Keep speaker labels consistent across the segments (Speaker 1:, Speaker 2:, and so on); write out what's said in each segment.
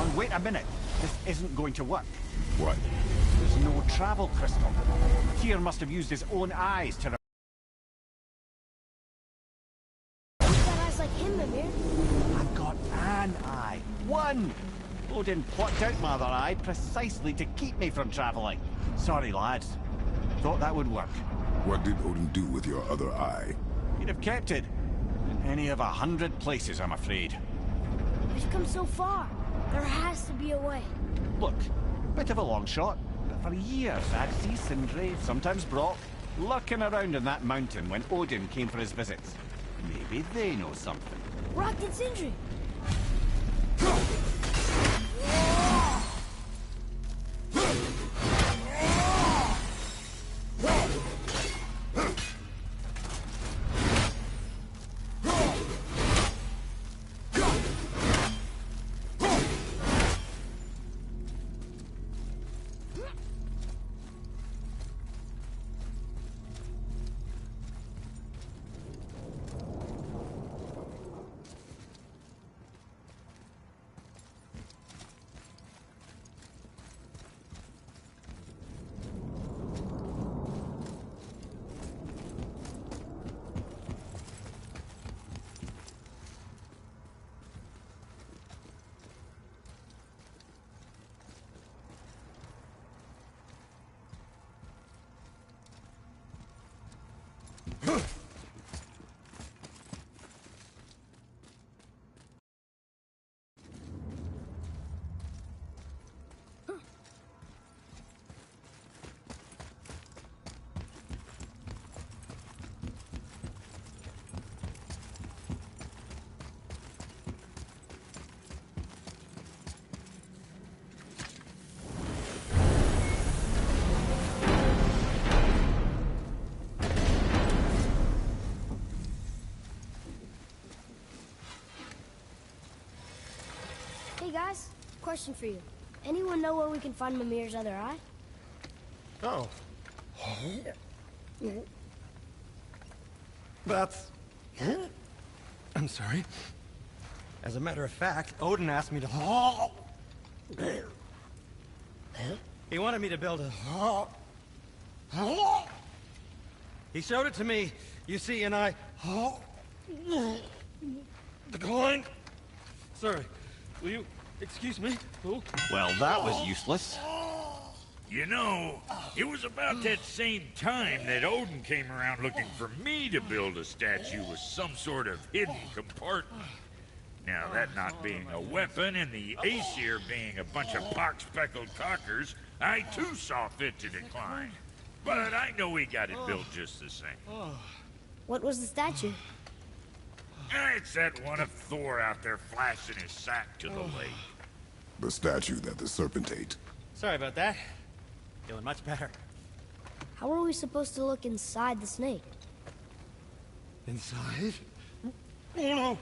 Speaker 1: on, wait a minute. This isn't going to work.
Speaker 2: What?
Speaker 1: There's no travel crystal. Tyr must have used his own eyes to...
Speaker 3: You've got eyes like him, Mimir.
Speaker 1: I've got an eye. One! Odin plucked out my other eye precisely to keep me from traveling. Sorry, lads. Thought that would work.
Speaker 2: What did Odin do with your other eye?
Speaker 1: He'd have kept it. In any of 100 places, I'm afraid.
Speaker 3: We've come so far. There has to be a way.
Speaker 1: Look, bit of a long shot, but for years I'd see Sindri, sometimes Brock, lurking around in that mountain when Odin came for his visits. Maybe they know something.
Speaker 3: Rock and Sindri. Hey guys, question for you. Anyone know where we can find Mimir's other eye?
Speaker 4: Oh. That's... I'm sorry. As a matter of fact, Odin asked me to... He wanted me to build a... He showed it to me, you see, and I... declined. Sorry, will you excuse me? Oh.
Speaker 1: Well, that was useless.
Speaker 5: You know, it was about that same time that Odin came around looking for me to build a statue with some sort of hidden compartment. Now, that not being a weapon and the Aesir being a bunch of pock-speckled cockers, I too saw fit to decline. But I know he got it built just the same.
Speaker 3: What was the statue?
Speaker 5: It's that one of Thor out there flashing his sack to the lake.
Speaker 2: The statue that the serpent ate.
Speaker 4: Sorry about that. Doing much better.
Speaker 3: How are we supposed to look inside the snake?
Speaker 4: Inside? Oh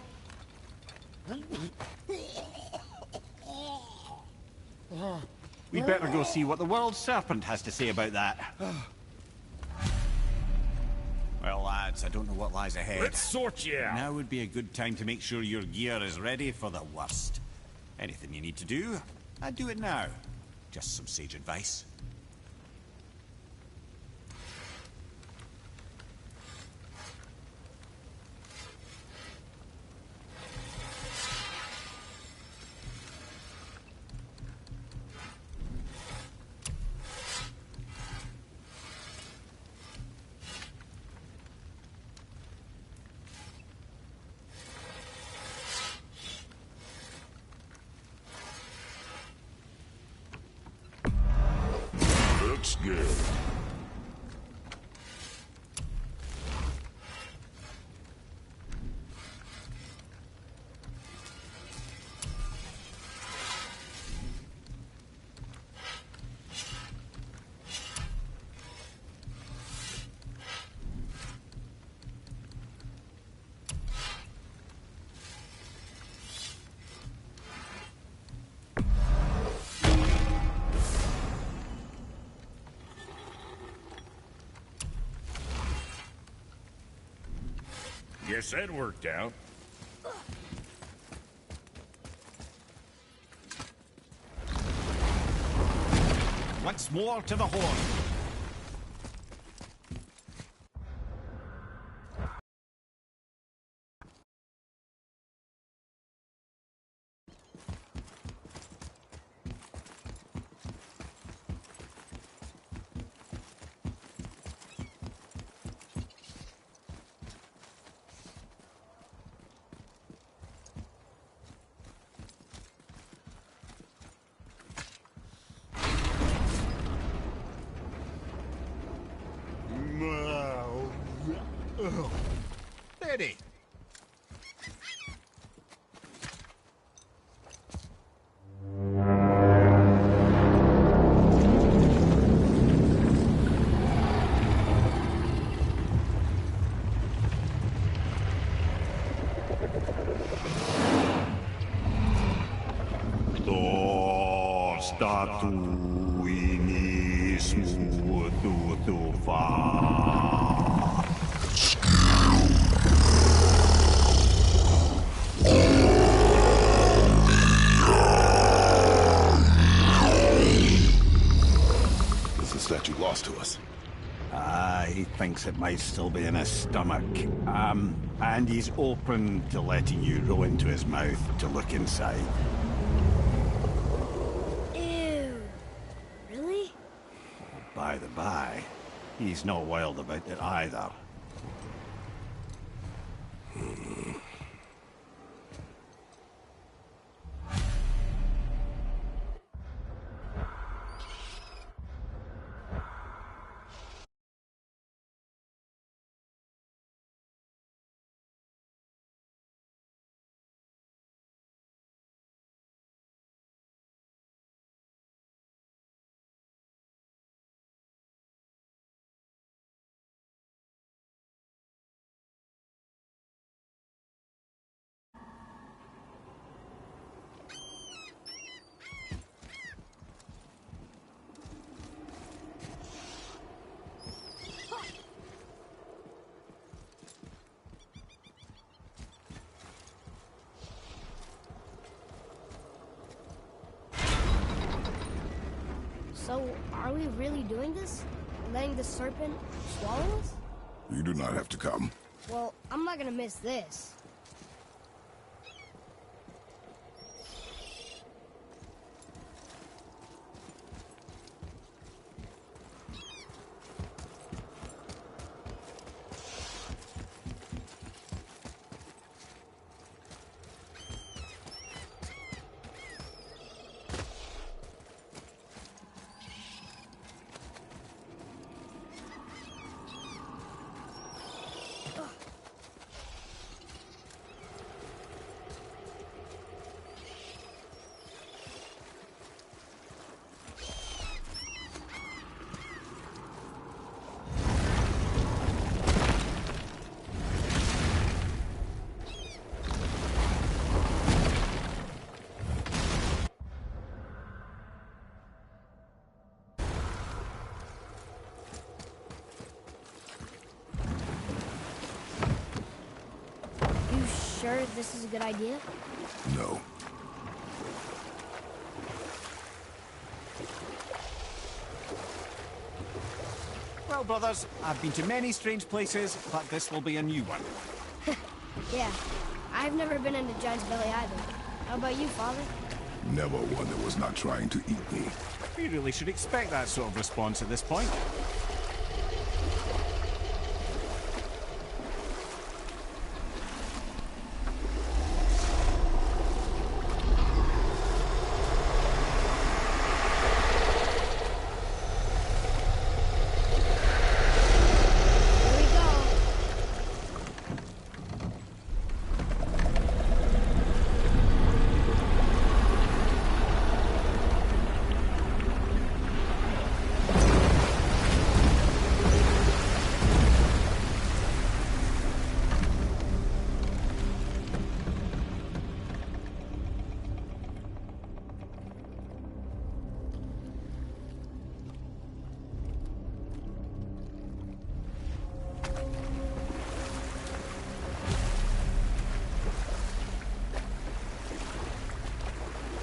Speaker 4: no!
Speaker 1: We'd better go see what the world serpent has to say about that. Well, lads, I don't know what lies ahead.
Speaker 5: Let's sort you out.
Speaker 1: Now would be a good time to make sure your gear is ready for the worst. Anything you need to do, I'd do it now. Just some sage advice.
Speaker 5: Looks good. Guess that worked out.
Speaker 1: Once more to the horn. Ready.
Speaker 2: Is the statue lost to us?
Speaker 1: He thinks it might still be in his stomach. And he's open to letting you roll into his mouth to look inside.
Speaker 3: Ew. Really?
Speaker 1: By the by, he's not wild about it either.
Speaker 3: So, are we really doing this? Letting the serpent swallow us?
Speaker 2: You do not have to come.
Speaker 3: Well, I'm not gonna miss this. Sure this is a good idea?
Speaker 2: No.
Speaker 1: Well, brothers, I've been to many strange places, but this will be a new one.
Speaker 3: Yeah, I've never been in a giant's belly either. How about you, Father?
Speaker 2: Never one that was not trying to eat me.
Speaker 1: We really should expect that sort of response at this point.
Speaker 3: Here we go.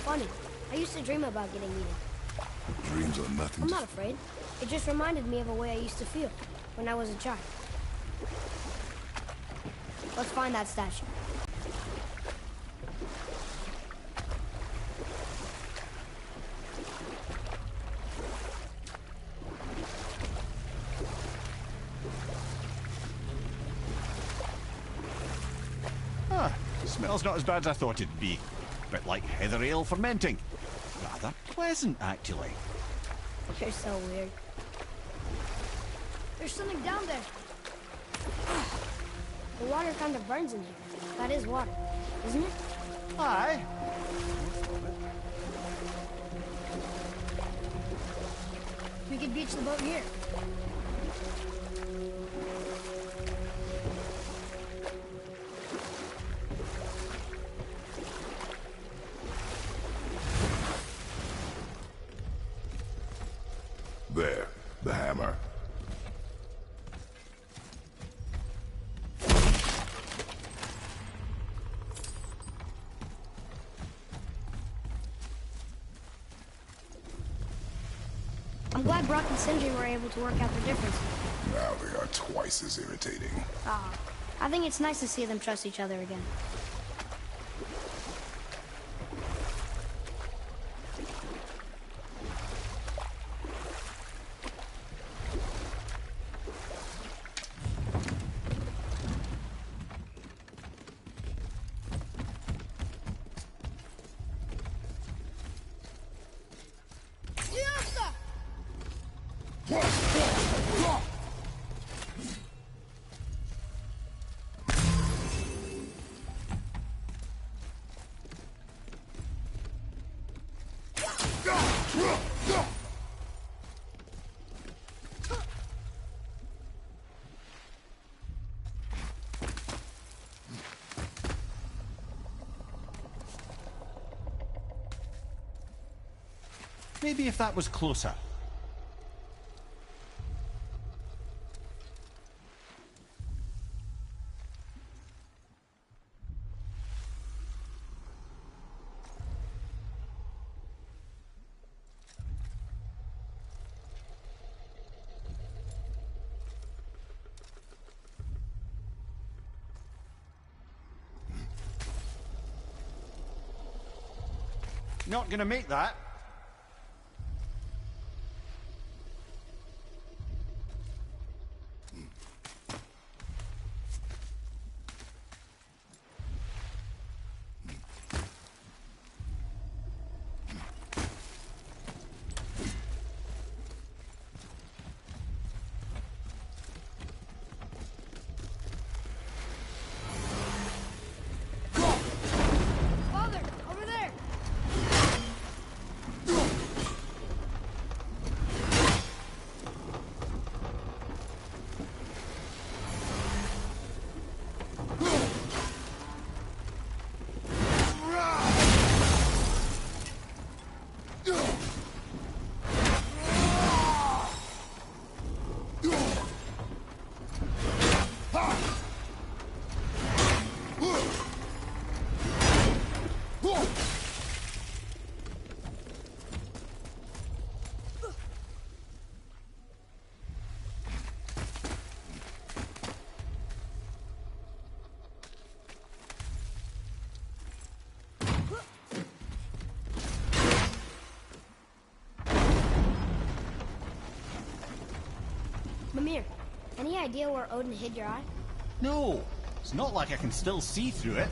Speaker 3: Funny. I used to dream about getting eaten.
Speaker 2: Dreams are nothing
Speaker 3: I'm
Speaker 2: to...
Speaker 3: not afraid. It just reminded me of a way I used to feel when I was a child. Let's find that statue.
Speaker 1: Smells not as bad as I thought it'd be. Bit like heather ale fermenting. Rather pleasant, actually.
Speaker 3: You're so weird. There's something down there. The water kind of burns in here. That is water, isn't it?
Speaker 1: Aye.
Speaker 3: We could beach the boat here.
Speaker 2: There, the hammer.
Speaker 3: I'm glad Brock and Sindri were able to work out the difference.
Speaker 2: Now they are twice as irritating.
Speaker 3: I think it's nice to see them trust each other again.
Speaker 1: Maybe if that was closer. Not gonna make that.
Speaker 3: Father, over there! Mimir, any idea where Odin hid your eye?
Speaker 1: No, it's not like I can still see through it.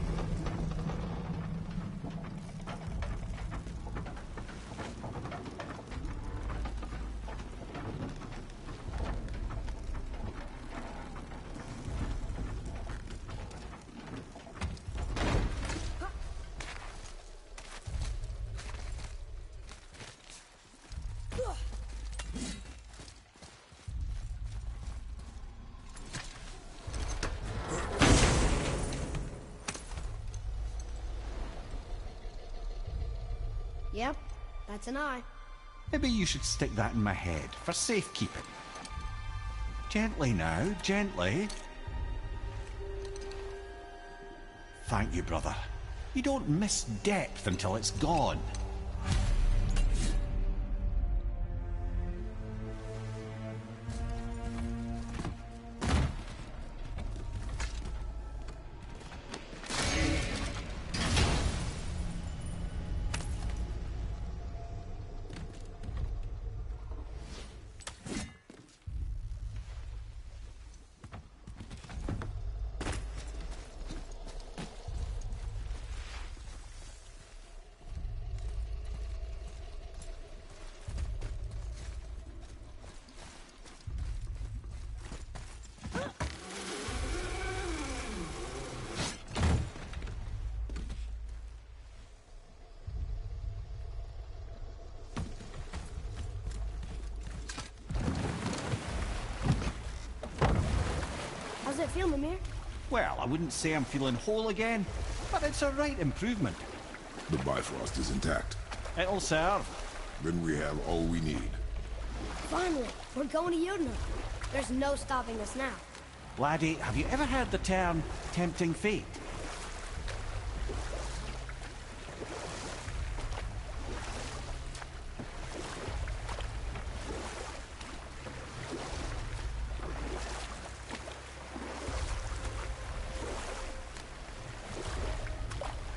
Speaker 3: Yep, that's an eye.
Speaker 1: Maybe you should stick that in my head for safekeeping. Gently now, gently. Thank you, brother. You don't miss depth until it's gone.
Speaker 3: it feel, Mimir?
Speaker 1: Well, I wouldn't say I'm feeling whole again, but it's a right improvement.
Speaker 2: The Bifrost is intact.
Speaker 1: It'll serve.
Speaker 2: Then we have all we need.
Speaker 3: Finally, we're going to Yudna. There's no stopping us now.
Speaker 1: Laddie, have you ever heard the term tempting fate?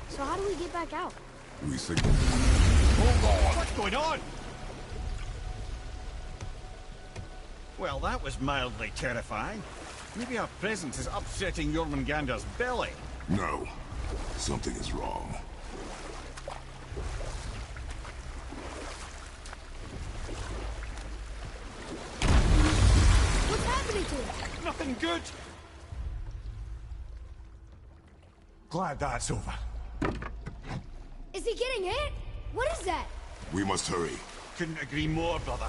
Speaker 3: So how do we get back out?
Speaker 2: We signal. Hold on!
Speaker 1: What's going on? Well, that was mildly terrifying. Maybe our presence is upsetting Jormungandr's belly.
Speaker 2: No. Something is wrong.
Speaker 3: What's happening to it?
Speaker 1: Nothing good. Glad that's over.
Speaker 3: Is he getting hit? What is that?
Speaker 2: We must hurry.
Speaker 1: Couldn't agree more, brother.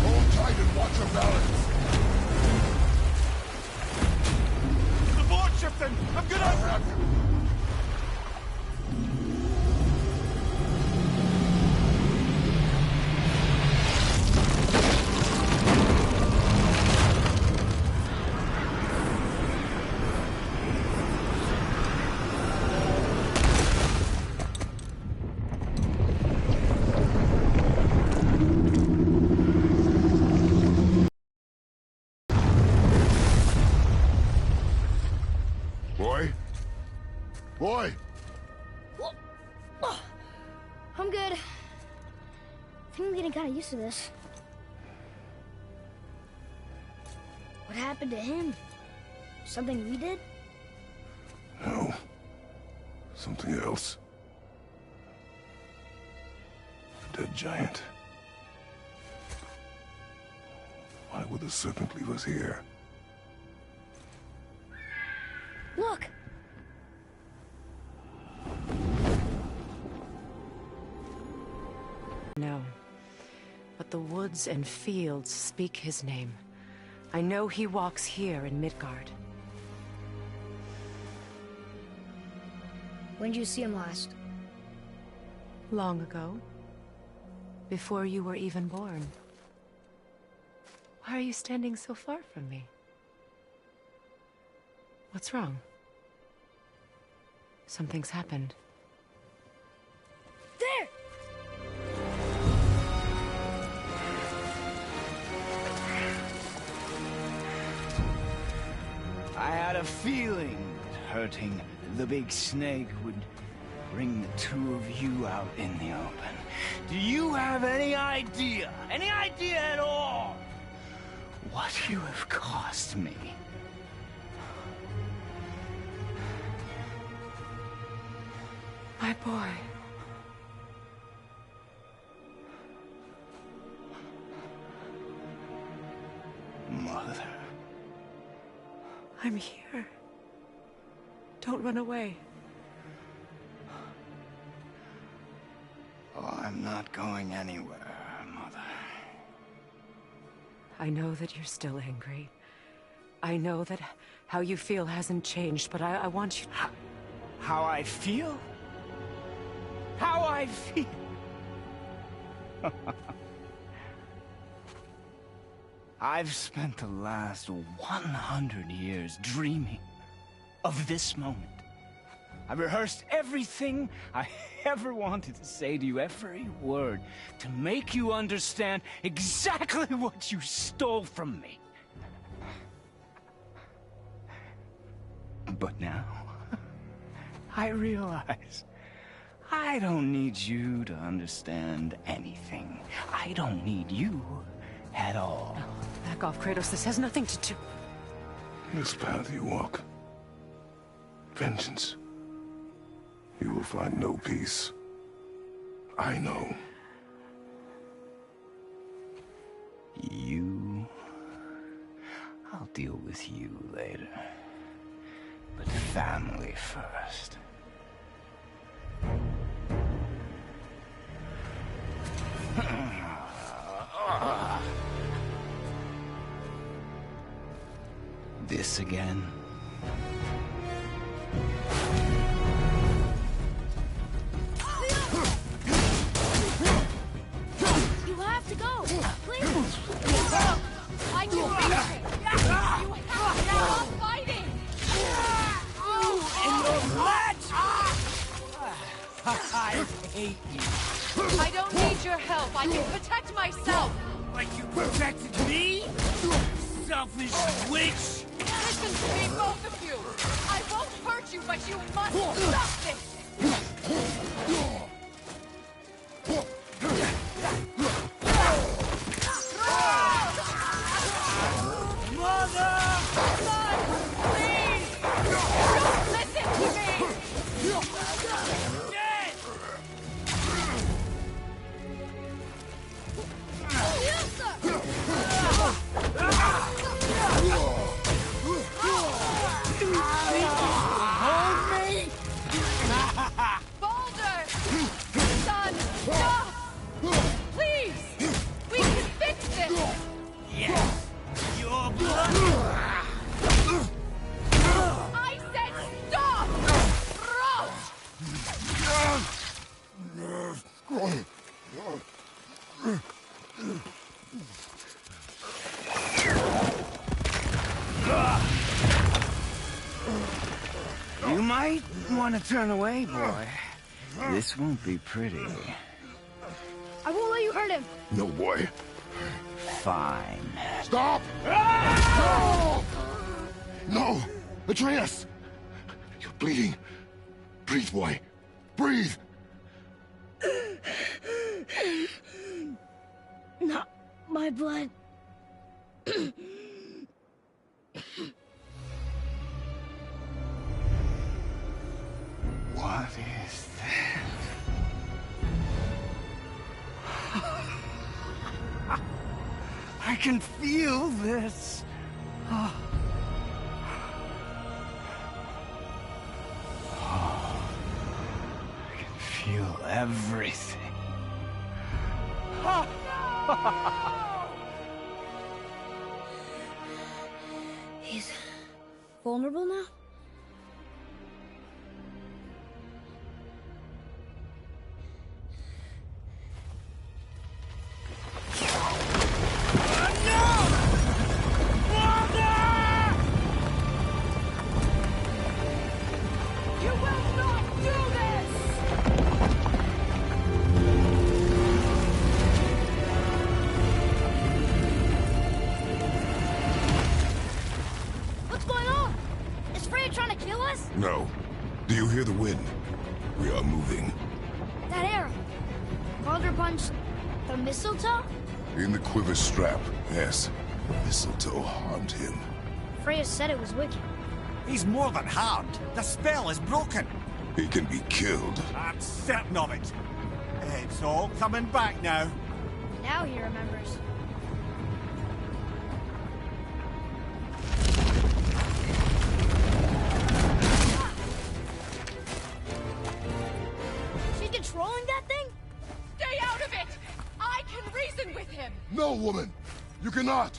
Speaker 2: Hold tight and watch your balance.
Speaker 1: The board's shifting! I'm gonna...
Speaker 2: I'll have you. Boy? Boy!
Speaker 3: I'm good. I think I'm getting kind of used to this. What happened to him? Something we did?
Speaker 2: No. Something else. A dead giant. Why would the serpent leave us here?
Speaker 3: Look!
Speaker 6: No, but the woods and fields speak his name. I know he walks here in Midgard.
Speaker 3: When did you see him last?
Speaker 6: Long ago. Before you were even born. Why are you standing so far from me? What's wrong? Something's happened.
Speaker 3: There!
Speaker 7: I had a feeling that hurting the big snake would bring the two of you out in the open. Do you have any idea at all, what you have cost me?
Speaker 6: My boy.
Speaker 7: Mother.
Speaker 6: I'm here. Don't run away.
Speaker 7: Oh, I'm not going anywhere, Mother.
Speaker 6: I know that you're still angry. I know that how you feel hasn't changed, but I want you...
Speaker 7: How I feel? How I feel? I've spent the last 100 years dreaming of this moment. I rehearsed everything I ever wanted to say to you, every word, to make you understand exactly what you stole from me. But now, I realize I don't need you to understand anything. I don't need you at all.
Speaker 6: No, back off, Kratos. This has nothing to do...
Speaker 2: This path you walk. Vengeance. You will find no peace. I know.
Speaker 7: You... I'll deal with you later. But family first. This again?
Speaker 3: You have to go. Please.
Speaker 8: I can reach it. You have to stop fighting.
Speaker 7: In your match! I hate you.
Speaker 8: I don't need your help. I can protect myself.
Speaker 7: Like you protected me? Selfish witch!
Speaker 8: Listen to me, both of you. I won't hurt you, but you must stop this.
Speaker 7: Mother!
Speaker 8: Son, please! Don't listen to me!
Speaker 7: Dead! Hold me!
Speaker 8: Boulder! Son, stop! Please! We can fix this!
Speaker 7: Yes! Your blood!
Speaker 8: I said stop!
Speaker 7: You might want to turn away, boy. This won't be pretty.
Speaker 3: I won't let you hurt him.
Speaker 2: No, boy.
Speaker 7: Fine.
Speaker 2: Stop! No! No! Atreus! You're bleeding. Breathe, boy. Breathe!
Speaker 3: Not my blood.
Speaker 7: What is that? I can feel this. I can feel everything.
Speaker 3: He's vulnerable now?
Speaker 8: You will not do this!
Speaker 3: What's going on? Is Freya trying to kill us?
Speaker 2: No. Do you hear the wind? We are moving.
Speaker 3: That arrow. Baldur punched the mistletoe?
Speaker 2: In the quiver strap, yes. Mistletoe harmed him.
Speaker 3: Freya said it was wicked.
Speaker 1: He's more than harmed. The spell is broken.
Speaker 2: He can be killed.
Speaker 1: I'm certain of it. It's all coming back now.
Speaker 3: Now he remembers. She's controlling that thing?
Speaker 8: Stay out of it! I can reason with him!
Speaker 2: No, woman! You cannot!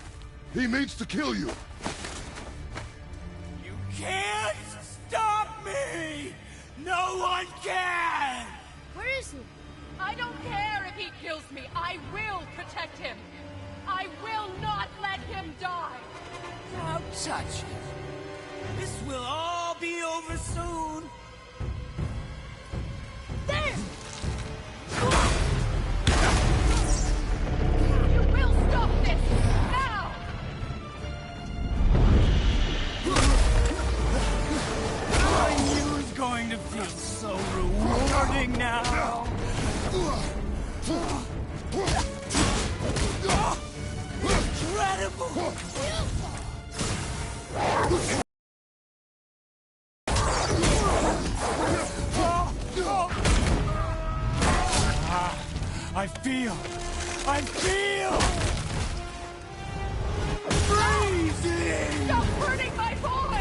Speaker 2: He means to kill you!
Speaker 7: You can't stop me! No one can!
Speaker 3: Where is he?
Speaker 8: I don't care if he kills me. I will protect him. I will not let him die.
Speaker 7: Don't touch it. This will all be over soon.
Speaker 3: There!
Speaker 8: You will stop this now.
Speaker 7: I knew it was going to feel so rewarding now. Incredible! I feel freezing!
Speaker 8: Stop hurting my boy!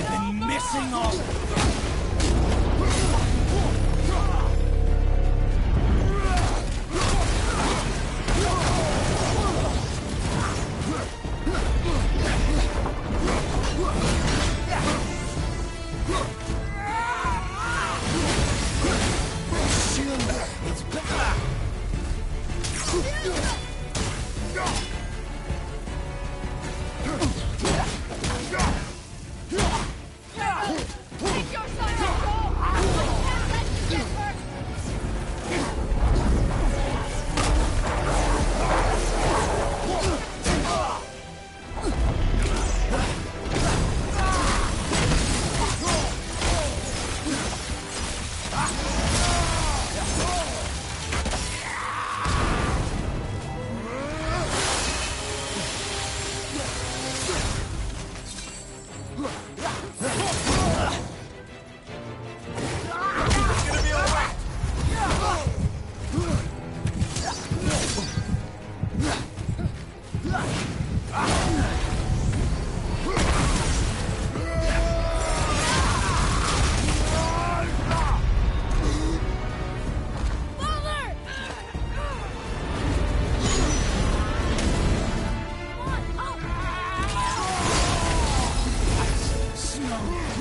Speaker 7: been missing all...
Speaker 8: Take your son and go! I can't let you get hurt!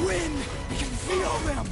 Speaker 7: Wind! I can feel them!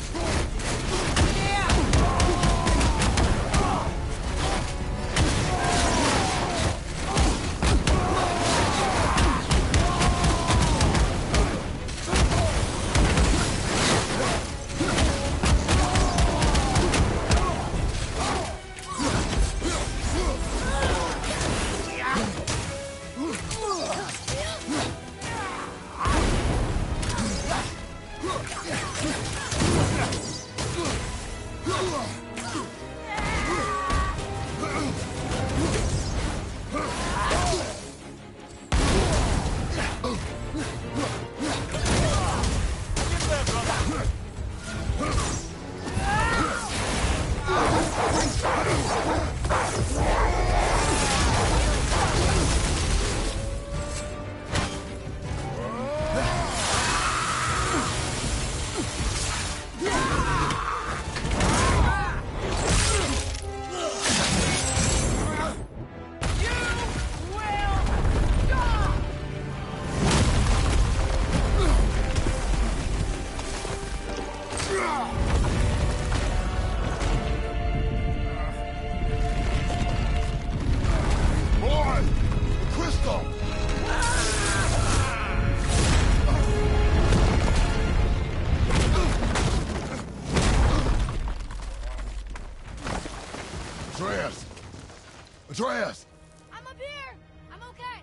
Speaker 2: Atreus!
Speaker 3: I'm up here! I'm okay!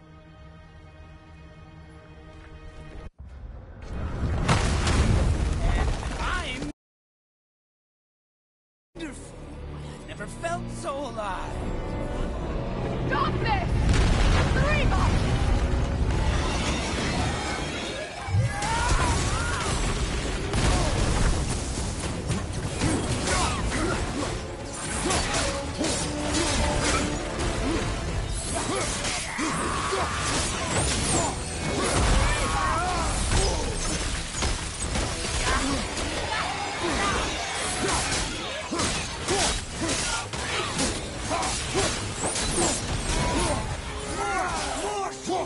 Speaker 7: I'm wonderful. I've never felt so alive.
Speaker 8: Stop this! Three of us!
Speaker 7: More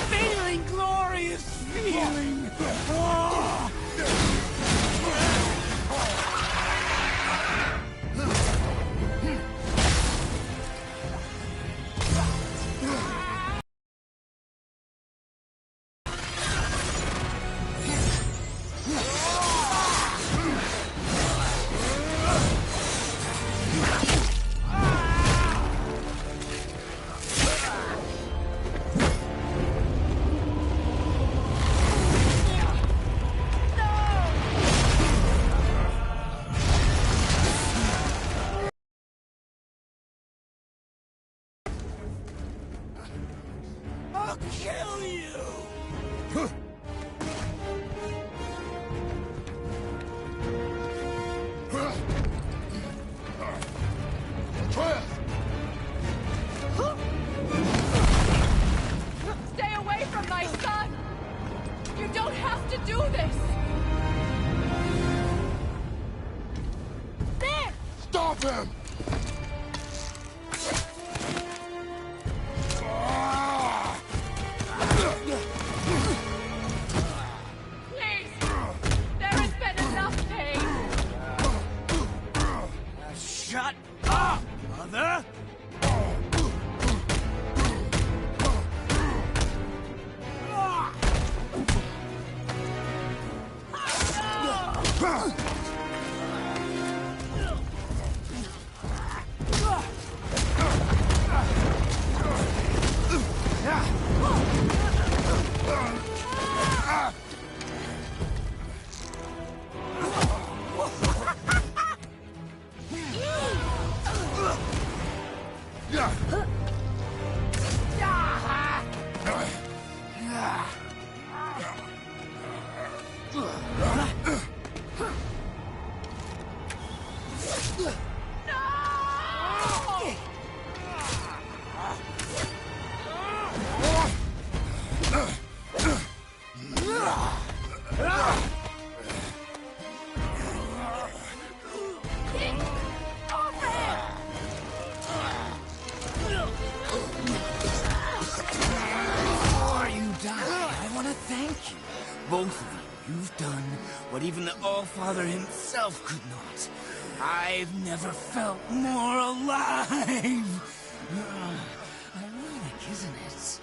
Speaker 7: Feeling glorious feeling. I'll kill you!
Speaker 8: Stay away from my son! You don't have to do this! There!
Speaker 2: Stop him!
Speaker 8: Please! There has been enough pain!
Speaker 7: Shut up, mother! Both of you, you've done what even the All-Father himself could not. I've never felt more alive! Ironic, isn't it?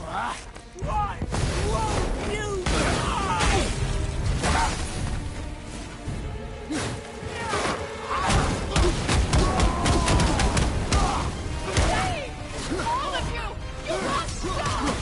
Speaker 7: What? Why won't you die?
Speaker 8: All of you! You must stop!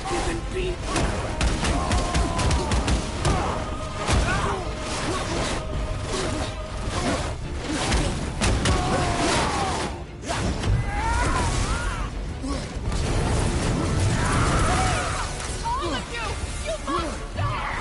Speaker 7: given people.
Speaker 8: All of you! You must stop!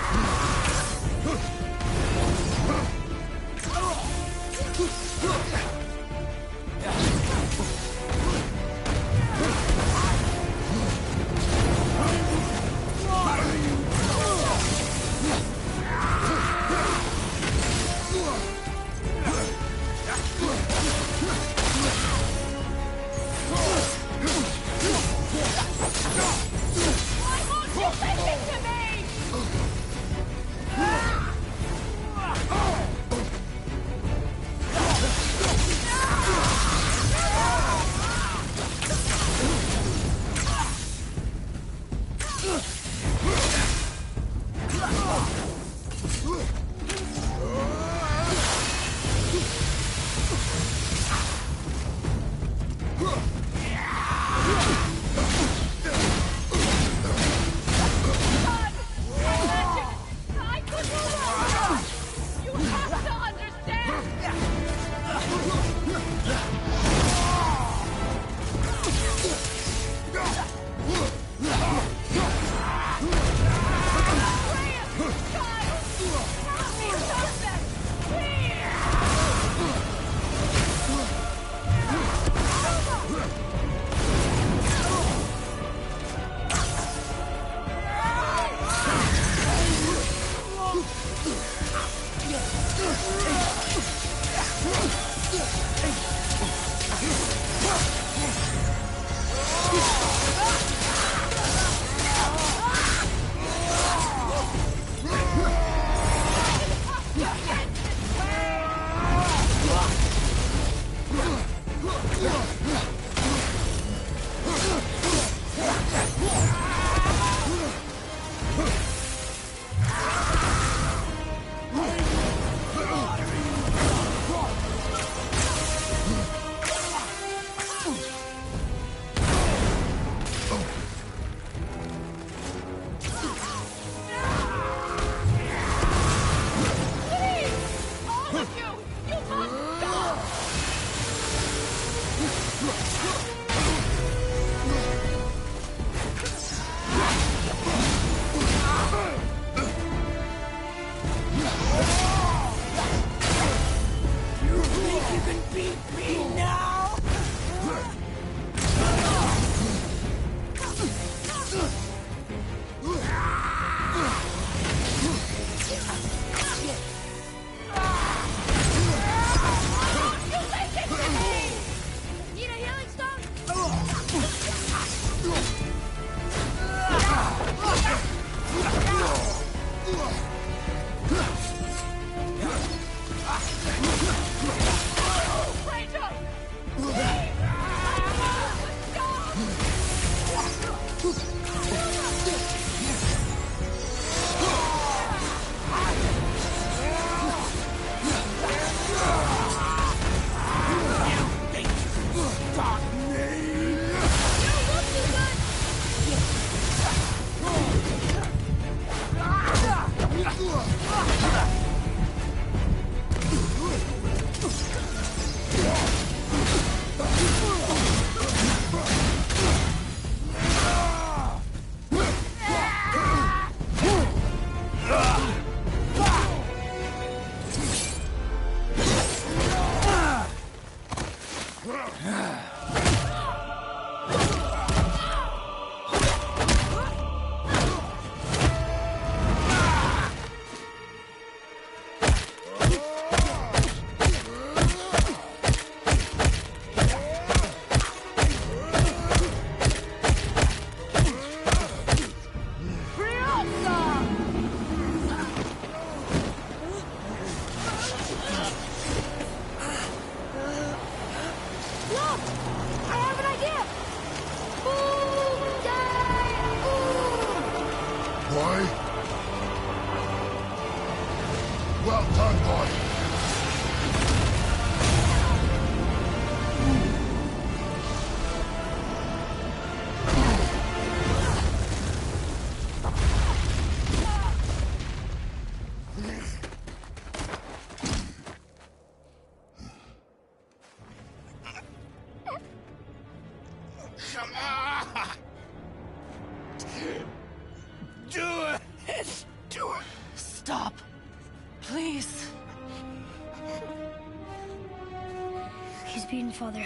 Speaker 3: Father.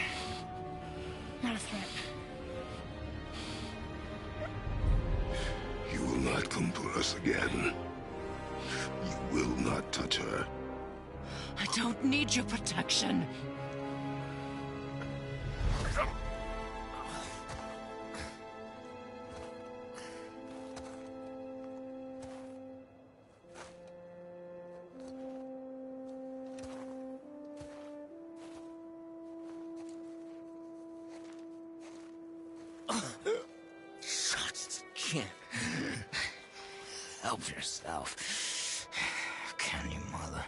Speaker 3: Not a threat.
Speaker 2: You will not come for us again. You will not touch her.
Speaker 6: I don't need your protection.
Speaker 7: Can't help yourself, can you, Mother?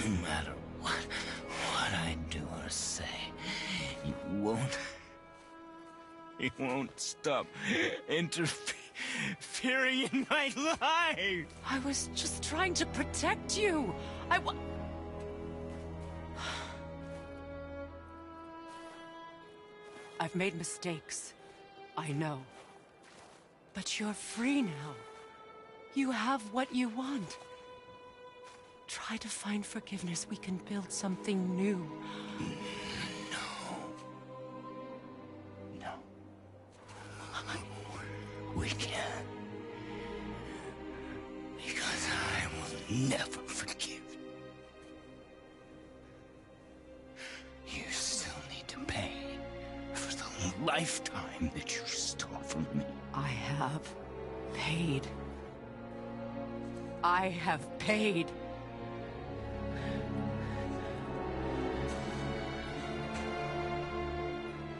Speaker 7: No matter what I do or say, you won't stop interfering in my life.
Speaker 6: I was just trying to protect you. I've made mistakes. I know. But you're free now. You have what you want. Try to find forgiveness. We can build something new.
Speaker 7: No. We can't. Because I will never forgive. You still need to pay for the lifetime that you stole from me.
Speaker 6: I have paid. I have paid.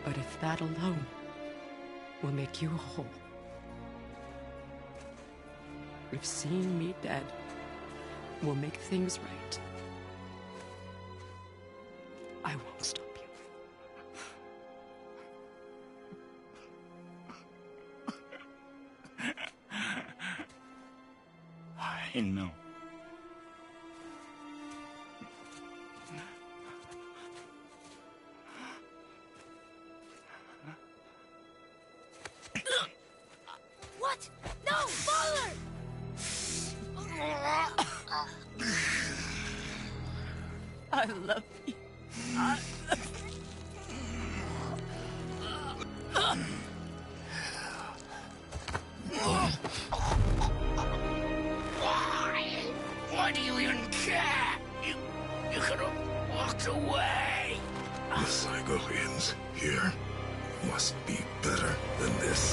Speaker 6: But if that alone will make you whole, if seeing me dead will make things right, I won't stop you.
Speaker 7: I know.
Speaker 3: What? No, Father!
Speaker 6: I love you.
Speaker 7: Why do you even care? You could have walked away.
Speaker 2: The Cygolians here must be better than this.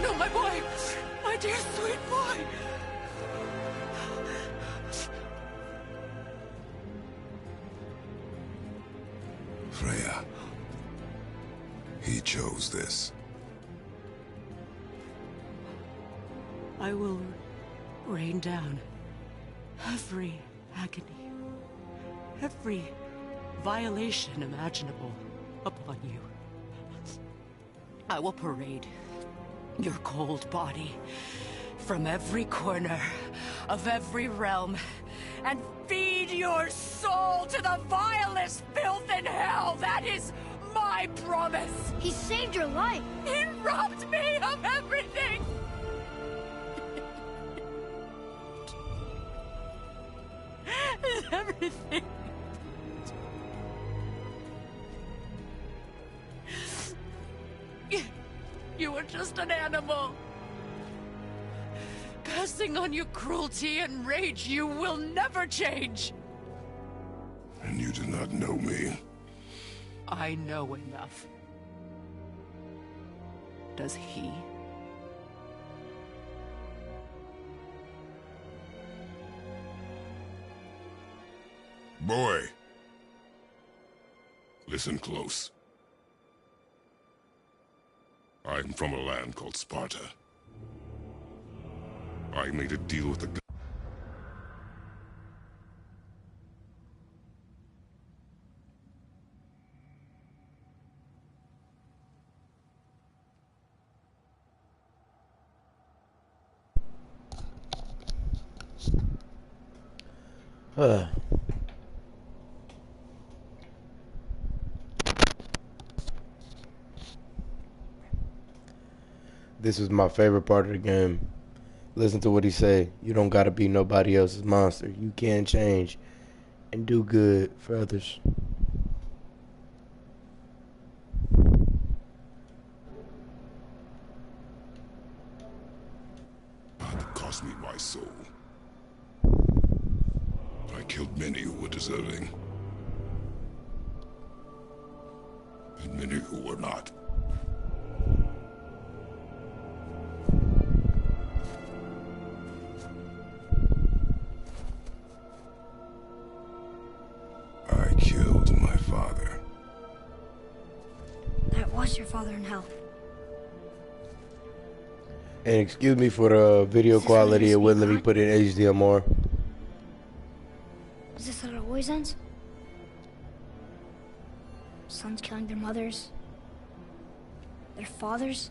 Speaker 6: No, my boy! My dear sweet boy!
Speaker 2: Freya. He chose this.
Speaker 6: I will rain down every agony, every violation imaginable upon you. I will parade your cold body from every corner of every realm and feed your soul to the vilest filth in hell. That is my promise.
Speaker 3: He saved your life.
Speaker 6: He robbed me of everything. Everything. You were just an animal. Passing on your cruelty and rage, you will never change.
Speaker 2: And you do not know me.
Speaker 6: I know enough. Does he?
Speaker 2: Boy. Listen close. I'm from a land called Sparta. I made a deal with the
Speaker 9: This was my favorite part of the game. Listen to what he say. You don't gotta be nobody else's monster. You can change and do good for others.
Speaker 2: It cost me my soul. I killed many who were deserving. And many who were not. I killed my father.
Speaker 3: That was your father in hell.
Speaker 9: And excuse me for the video
Speaker 3: Is this what it
Speaker 9: quality.
Speaker 3: is
Speaker 9: It
Speaker 3: to be
Speaker 9: wouldn't let me
Speaker 3: God?
Speaker 9: put in HDMR.
Speaker 3: Is this how it always ends? Sons killing their mothers? Their fathers?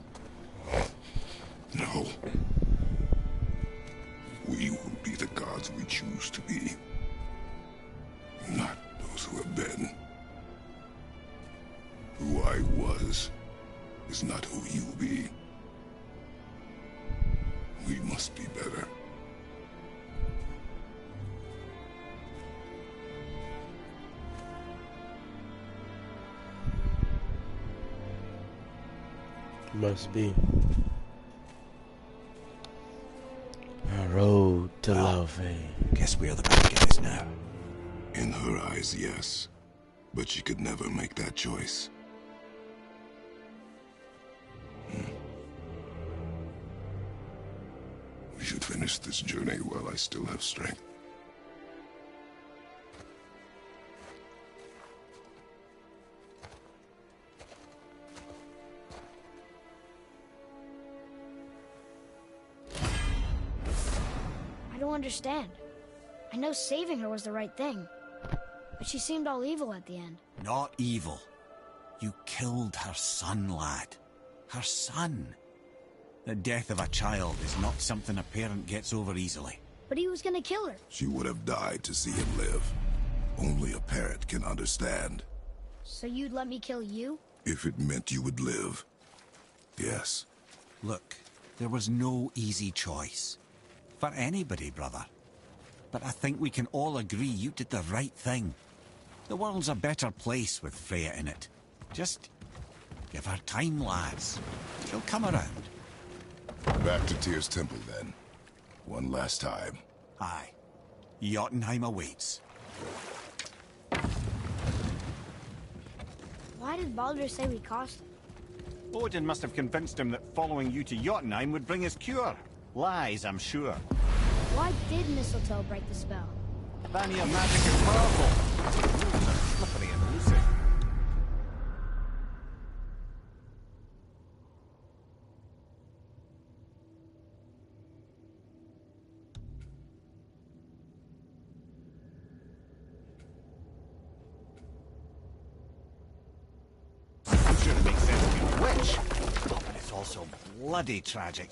Speaker 2: No. We will be the gods we choose to be. Not those who have been. Who I was is not who you will be. We must be better.
Speaker 9: Must be. A road to love.
Speaker 1: Guess where the bargain is now.
Speaker 2: In her eyes, yes. But she could never make that choice. We should finish this journey while I still have strength.
Speaker 3: I don't understand. I know saving her was the right thing. But she seemed all evil at the end.
Speaker 1: Not evil. You killed her son, lad. Her son. The death of a child is not something a parent gets over easily.
Speaker 3: But he was gonna kill her.
Speaker 2: She would have died to see him live. Only a parent can understand.
Speaker 3: So you'd let me kill you?
Speaker 2: If it meant you would live. Yes.
Speaker 1: Look, there was no easy choice. For anybody, brother. But I think we can all agree you did the right thing. The world's a better place with Freya in it. Just give her time, lads. She'll come around.
Speaker 2: Back to Tyr's temple, then. One last time.
Speaker 1: Aye. Jotunheim awaits.
Speaker 3: Why did Baldur say we cost him?
Speaker 1: Odin must have convinced him that following you to Jotunheim would bring his cure. Lies, I'm sure.
Speaker 3: Why did mistletoe break the spell?
Speaker 1: Vanir magic is powerful. Rules are slippery and elusive. I'm sure it makes sense to be a witch, but it's also bloody tragic.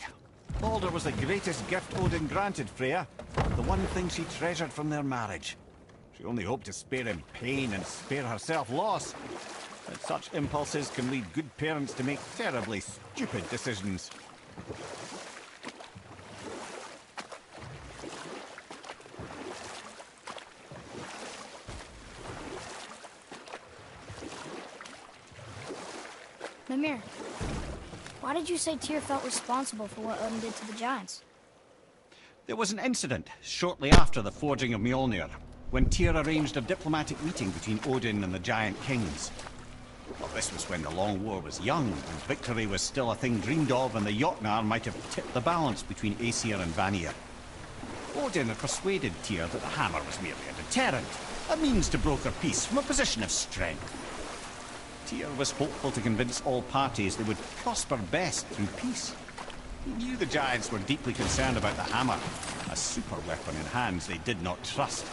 Speaker 1: Baldur was the greatest gift Odin granted Freya, the one thing she treasured from their marriage. She only hoped to spare him pain and spare herself loss. But such impulses can lead good parents to make terribly stupid decisions.
Speaker 3: Mimir, why did you say Tyr felt responsible for what Odin did to the giants?
Speaker 1: There was an incident shortly after the forging of Mjolnir, when Tyr arranged a diplomatic meeting between Odin and the giant kings. Well, this was when the Long War was young, and victory was still a thing dreamed of, and the Jotnar might have tipped the balance between Aesir and Vanir. Odin had persuaded Tyr that the hammer was merely a deterrent, a means to broker peace from a position of strength. Tyr was hopeful to convince all parties they would prosper best through peace. He knew the giants were deeply concerned about the hammer, a super weapon in hands they did not trust.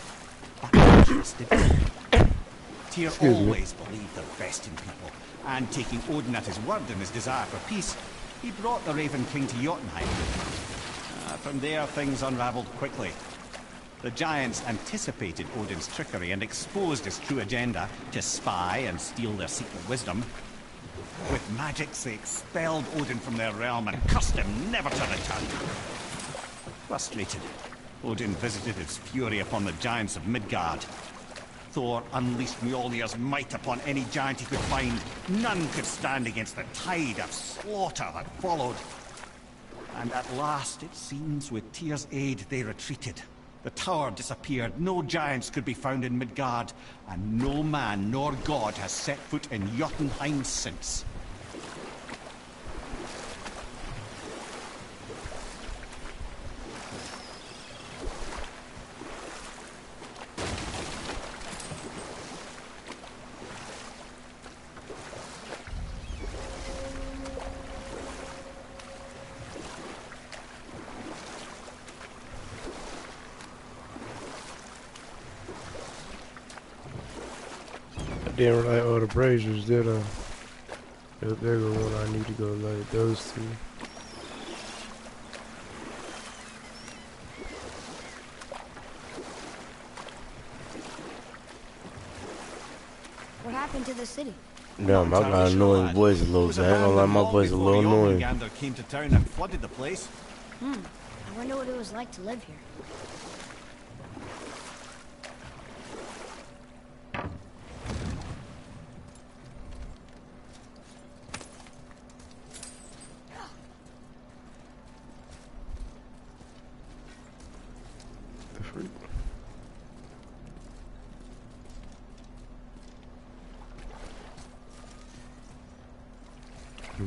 Speaker 1: But they trusted him. Tyr always believed the best in people, and taking Odin at his word in his desire for peace, he brought the Raven King to Jotunheim. From there, things unraveled quickly. The giants anticipated Odin's trickery and exposed his true agenda to spy and steal their secret wisdom. With magics, they expelled Odin from their realm and cursed him never to return. Frustrated, Odin visited his fury upon the giants of Midgard. Thor unleashed Mjolnir's might upon any giant he could find. None could stand against the tide of slaughter that followed. And at last, it seems, with Tyr's aid, they retreated. The tower disappeared, no giants could be found in Midgard, and no man nor god has set foot in Jotunheim since.
Speaker 9: Didn't light all the braziers, did I? Yep, there go one. I need to go light those two.
Speaker 3: What happened to the city?
Speaker 9: Damn, I got annoying voice a little bit. I ain't gonna lie, my voice a little annoying.
Speaker 1: Gander came to town and flooded the place.
Speaker 3: I wonder what it was like to live here.
Speaker 9: The freak. How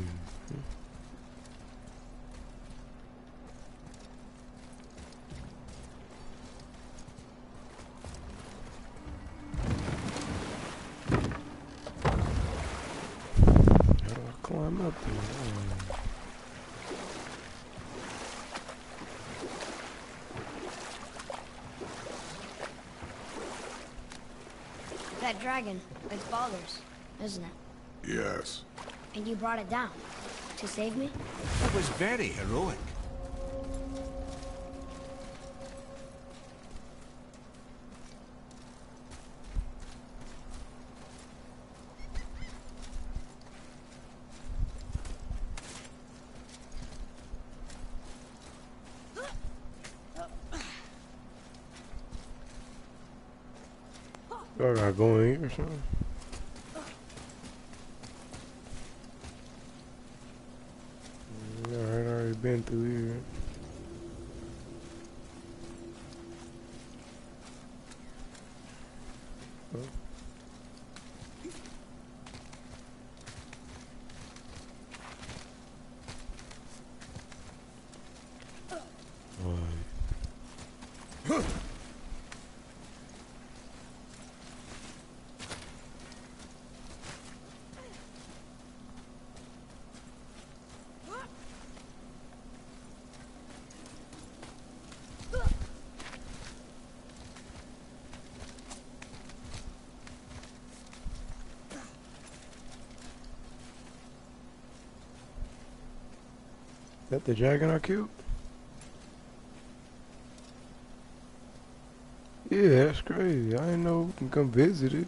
Speaker 9: do I climb up there?
Speaker 3: That dragon, it's Baldur's, isn't it?
Speaker 2: Yes.
Speaker 3: And you brought it down to save me?
Speaker 1: It was very heroic.
Speaker 9: I gotta go in here or something. Alright, I already been through here. That the dragon I killed? Yeah, that's crazy. I didn't know we can come visit it.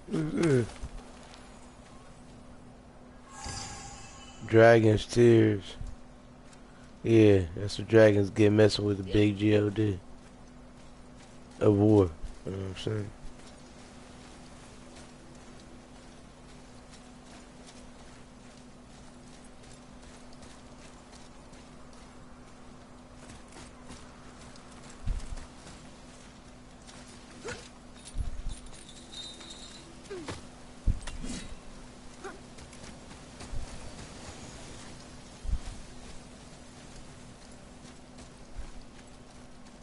Speaker 9: What's this? Dragon's tears. Yeah, that's what dragons get messing with the big GOD. Of war, you know what I'm saying?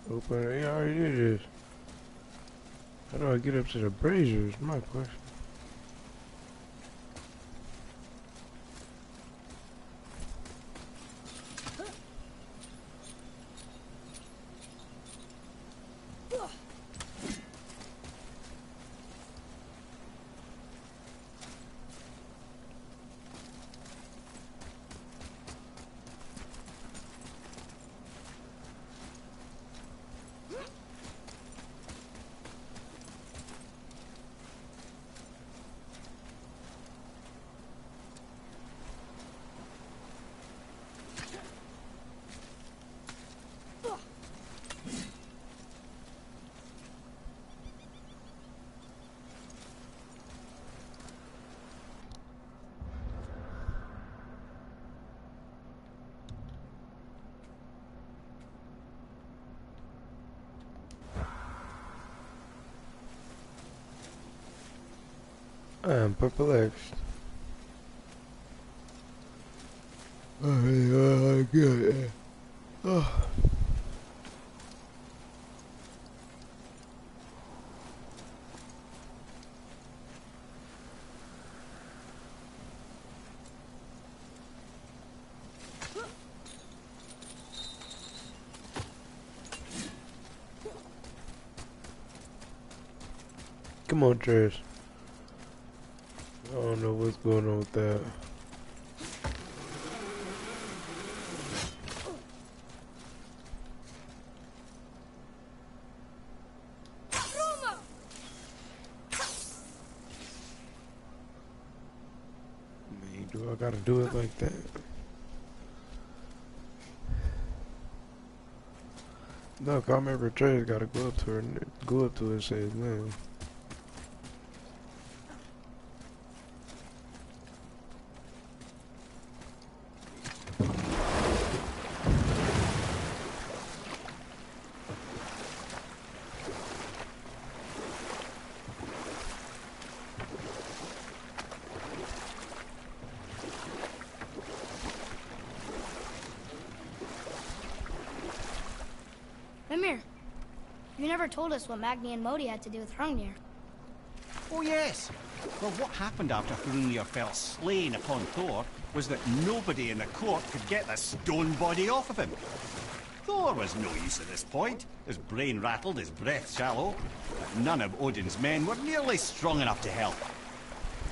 Speaker 9: Open it, yeah, I already did this. How do I get up to the braziers? My question. I am perplexed. Oh, good. Oh. Come on, Trash. I don't know what's going on with that. Man, do I gotta do it like that? No, I remember Trash gotta go up to her, and say his name.
Speaker 3: Mimir, you never told us what Magni and Modi had to do with Hrungnir.
Speaker 1: Oh yes. Well, what happened after Hrungnir fell slain upon Thor was that nobody in the court could get the stone body off of him. Thor was no use at this point, his brain rattled, his breath shallow, but none of Odin's men were nearly strong enough to help.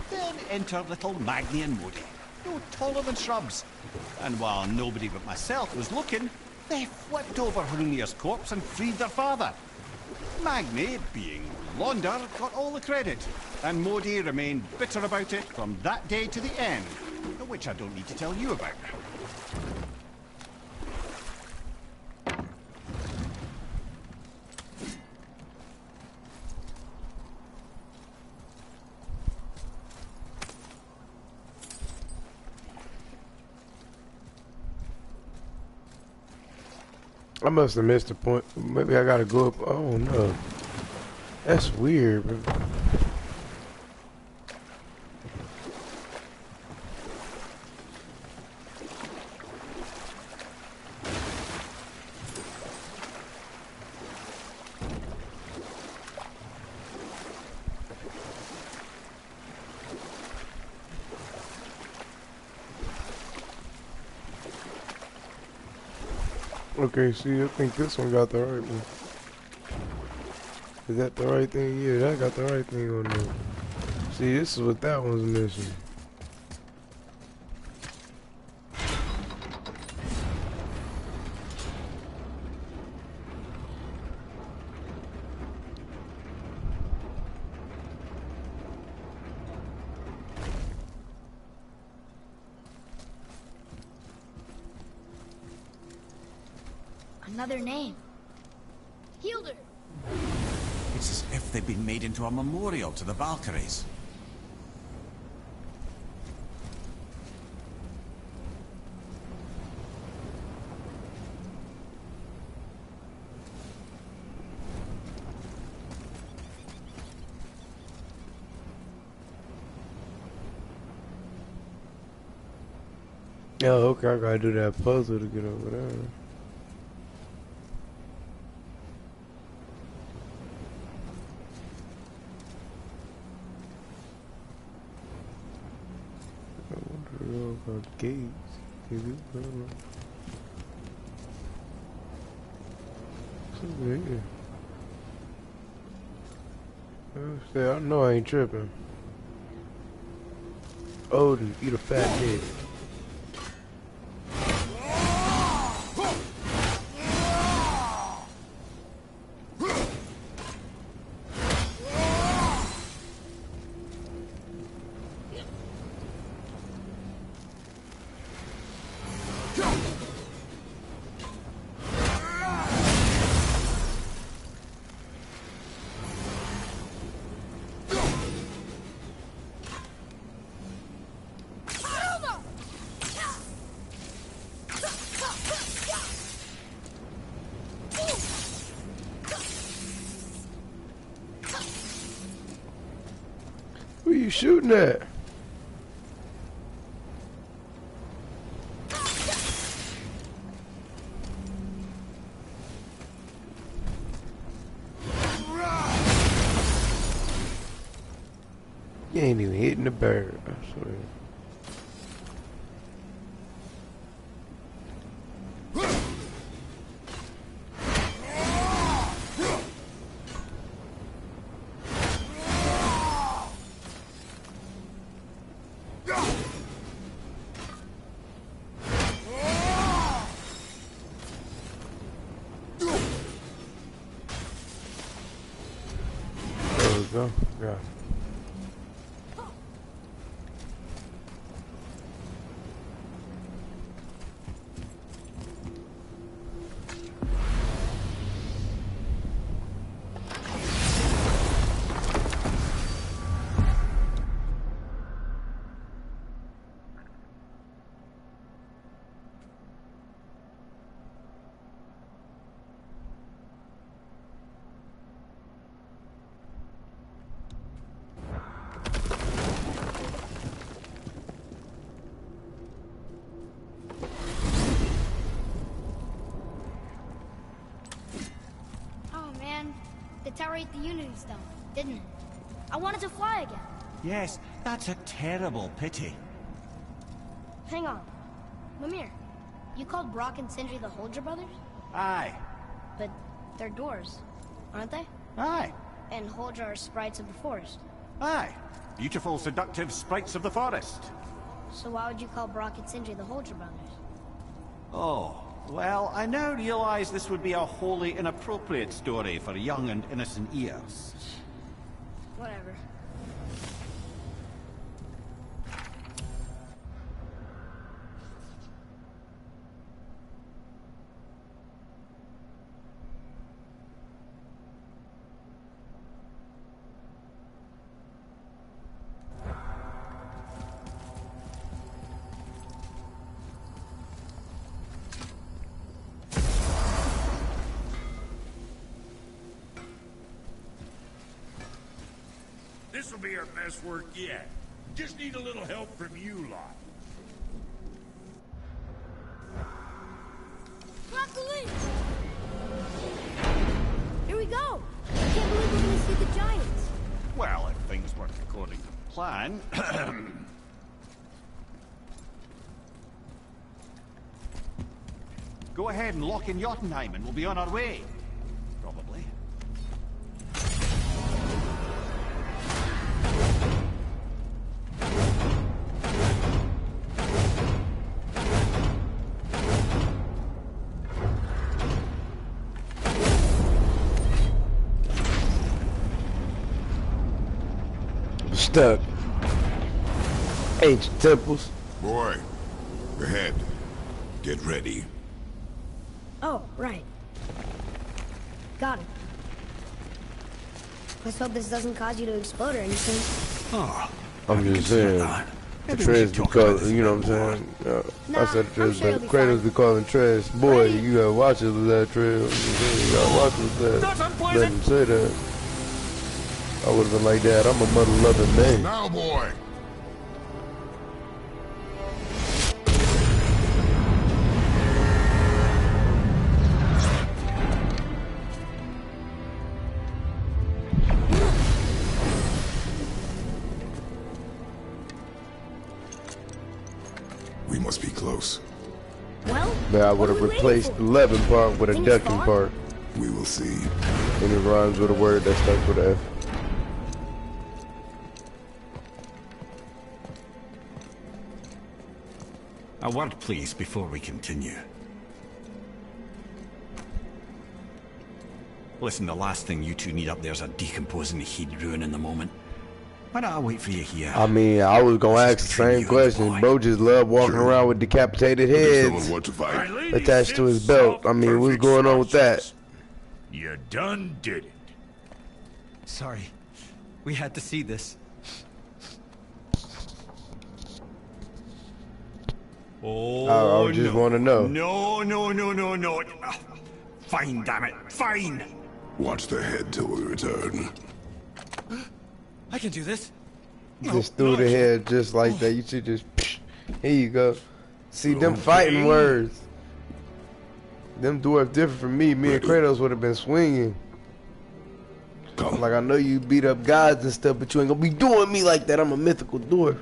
Speaker 1: Then enter little Magni and Modi, no taller than shrubs. And while nobody but myself was looking, they flipped over Hrungnir's corpse and freed their father. Magni, being Londar, got all the credit, and Modi remained bitter about it from that day to the end, which I don't need to tell you about.
Speaker 9: I must have missed the point. Maybe I gotta go up. Oh no. That's weird, bro. Okay, see, I think this one got the right one. Is that the right thing? Yeah, that got the right thing on there. See, this is what that one's missing.
Speaker 3: Another name. Hildur.
Speaker 1: It's as if they've been made into a memorial to the Valkyries.
Speaker 9: Oh, okay, I gotta do that puzzle to get over there. Gates. Is it? I don't know. What's over here? I know I ain't tripping. Odin, eat a fat dick. you shooting at? You ain't even hitting the bird, I swear. There we go. Yeah.
Speaker 3: The tower ate the Unity Stone, didn't it? I wanted to fly again.
Speaker 1: Yes, that's a terrible pity.
Speaker 3: Hang on. Mimir, you called Brock and Sindri the Holger brothers?
Speaker 1: Aye.
Speaker 3: But they're dwarves, aren't they?
Speaker 1: Aye.
Speaker 3: And Holger are sprites of the forest.
Speaker 1: Aye. Beautiful, seductive sprites of the forest.
Speaker 3: So why would you call Brock and Sindri the Holger brothers?
Speaker 1: Oh, well, I now realize this would be a wholly inappropriate story for young and innocent ears.
Speaker 3: Whatever.
Speaker 5: This'll be our best work yet. Just need a little help from you lot.
Speaker 3: Drop the link! Here we go! I can't believe we're gonna see the giants.
Speaker 1: Well, if things work according to plan... Go ahead and lock in Jotunheim and we'll be on our way. Probably.
Speaker 9: Stuck. Ancient temples.
Speaker 2: Boy, ahead. Get ready.
Speaker 3: Oh, right. Got it. Let's hope this doesn't cause you to explode or anything.
Speaker 1: Oh,
Speaker 9: I'm just saying. The Trez be calling, you know what I'm saying? I said Trez, but Kratos be calling Trez. Boy, you gotta watch it with that Trez. You gotta watch it with that. Let him say that. I would've been like that. I'm a mother-loving man.
Speaker 2: Now, boy. We must be close.
Speaker 3: Well,
Speaker 9: But I would have replaced the 11 part with a ducking part.
Speaker 2: We will see.
Speaker 9: And it rhymes with a word that starts with F.
Speaker 1: a word, please, before we continue. Listen, the last thing you two need up there is a decomposing heat ruin in the moment. Why don't I wait for you here?
Speaker 9: I mean, I was gonna ask the same question. Bo just love walking around with decapitated heads
Speaker 2: What to fight?
Speaker 9: attached to his belt. I mean, what's going on with that?
Speaker 5: You done did it.
Speaker 4: Sorry. We had to see this.
Speaker 1: Oh,
Speaker 9: I just want to know.
Speaker 1: No. Fine, damn it. Fine.
Speaker 2: Watch the head till we return.
Speaker 4: I can do this.
Speaker 9: Just threw the head just like that. You should just, here you go. See, them fighting words. Them dwarves different from me. Me and Kratos would have been swinging. Like, I know you beat up gods and stuff, but you ain't gonna be doing me like that. I'm a mythical dwarf.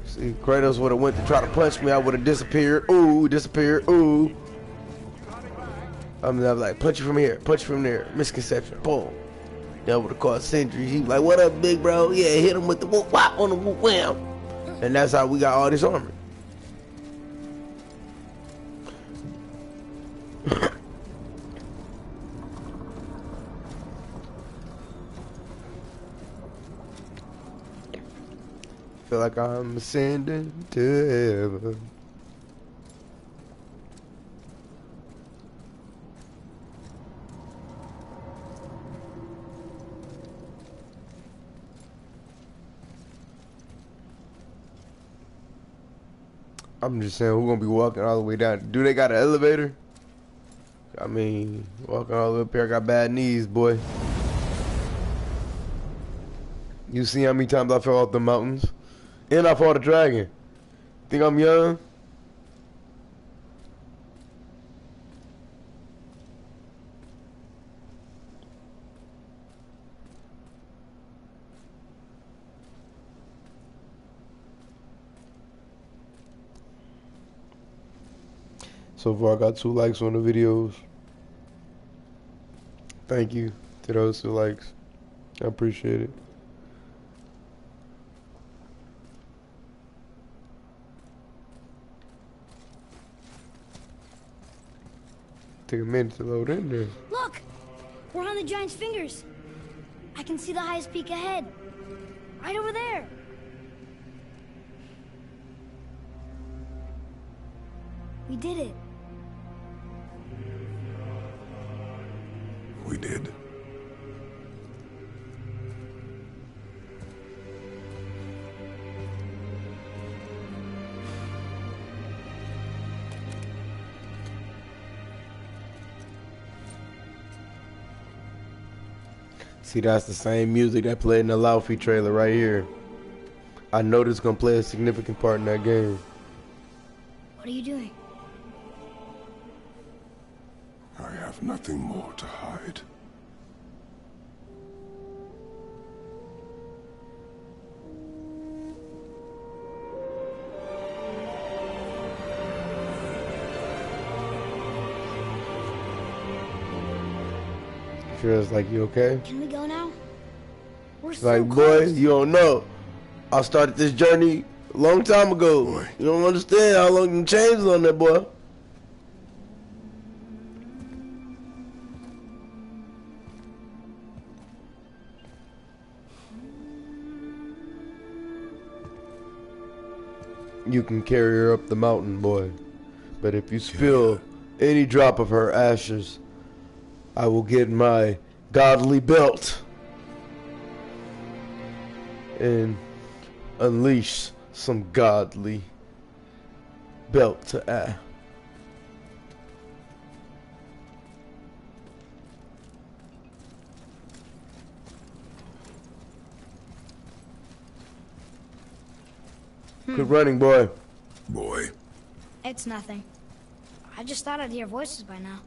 Speaker 9: See, Kratos would have went to try to punch me. I would have disappeared. Ooh, disappeared. Ooh. I'm like, punch you from here, punch you from there. Misconception. Boom. That would have caused century. He was like, what up, big bro? Yeah, hit him with the whoop whop on the whoop wham. And that's how we got all this armor. Feel like I'm ascending to heaven. I'm just saying, we're gonna be walking all the way down. Do they got an elevator? I mean, walking all the way up here, I got bad knees, boy. You see how many times I fell off the mountains? And I fought a dragon. Think I'm young? So far I got 2 likes on the videos. Thank you to those 2 likes. I appreciate it. Take a minute to load in there.
Speaker 3: Look! We're on the giant's fingers. I can see the highest peak ahead. Right over there. We did it.
Speaker 2: We did.
Speaker 9: See, that's the same music that played in the Laufey trailer right here. I know this is gonna play a significant part in that game.
Speaker 3: What are you doing?
Speaker 2: I have nothing more to hide.
Speaker 9: Feels like, you okay?
Speaker 3: Can we go now? We're so
Speaker 9: Like, boy,
Speaker 3: close.
Speaker 9: you don't know. I started this journey a long time ago.
Speaker 2: Boy.
Speaker 9: You don't understand how long you changed on that, boy. You can carry her up the mountain, boy. But if you spill any drop of her ashes, I will get my godly belt and unleash some godly belt to add. Quit running, boy.
Speaker 2: Boy.
Speaker 3: It's nothing. I just thought I'd hear voices by now.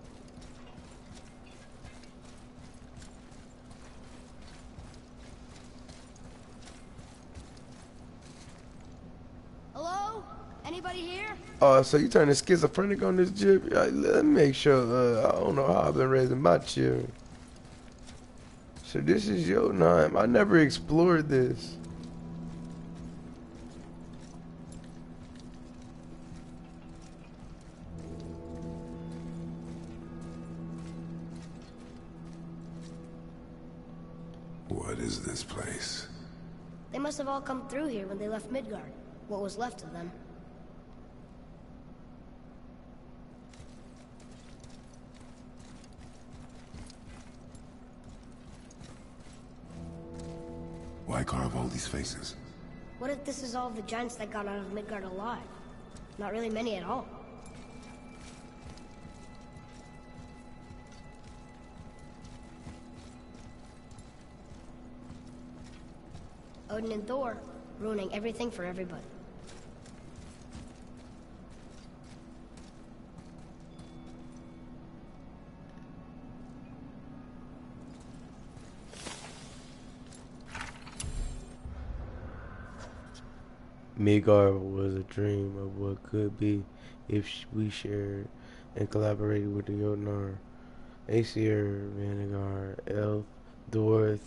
Speaker 3: Hello? Anybody here?
Speaker 9: So you turning schizophrenic on this jib? Let me make sure. I don't know how I've been raising my children. So this is Jotunheim. I never explored this.
Speaker 2: What is this place?
Speaker 3: They must have all come through here when they left Midgard. What was left of them.
Speaker 2: Why carve all these faces?
Speaker 3: What if this is all the giants that got out of Midgard alive? Not really many at all. Odin and Thor, ruining everything for everybody.
Speaker 9: Midgard was a dream of what could be if we shared and collaborated with the Jotnar, Aesir, Vanguard, Elf, Dwarf,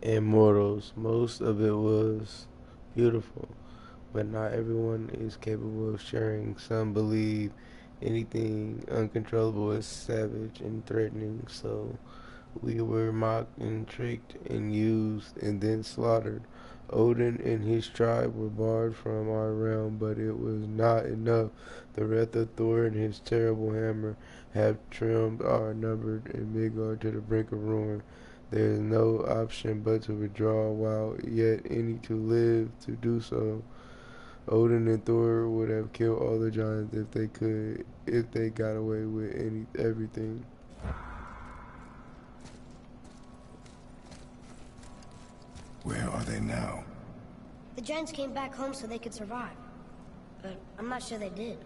Speaker 9: and mortals. Most of it was beautiful, but not everyone is capable of sharing. Some believe anything uncontrollable is savage and threatening, so we were mocked and tricked and used and then slaughtered. Odin and his tribe were barred from our realm, but it was not enough. The wrath of Thor and his terrible hammer have trimmed our numbered and Midgard to the brink of ruin. There is no option but to withdraw, while yet any to live to do so. Odin and Thor would have killed all the giants if they could, if they got away with everything.
Speaker 2: Where are they now?
Speaker 3: The giants came back home so they could survive. But I'm not sure they did.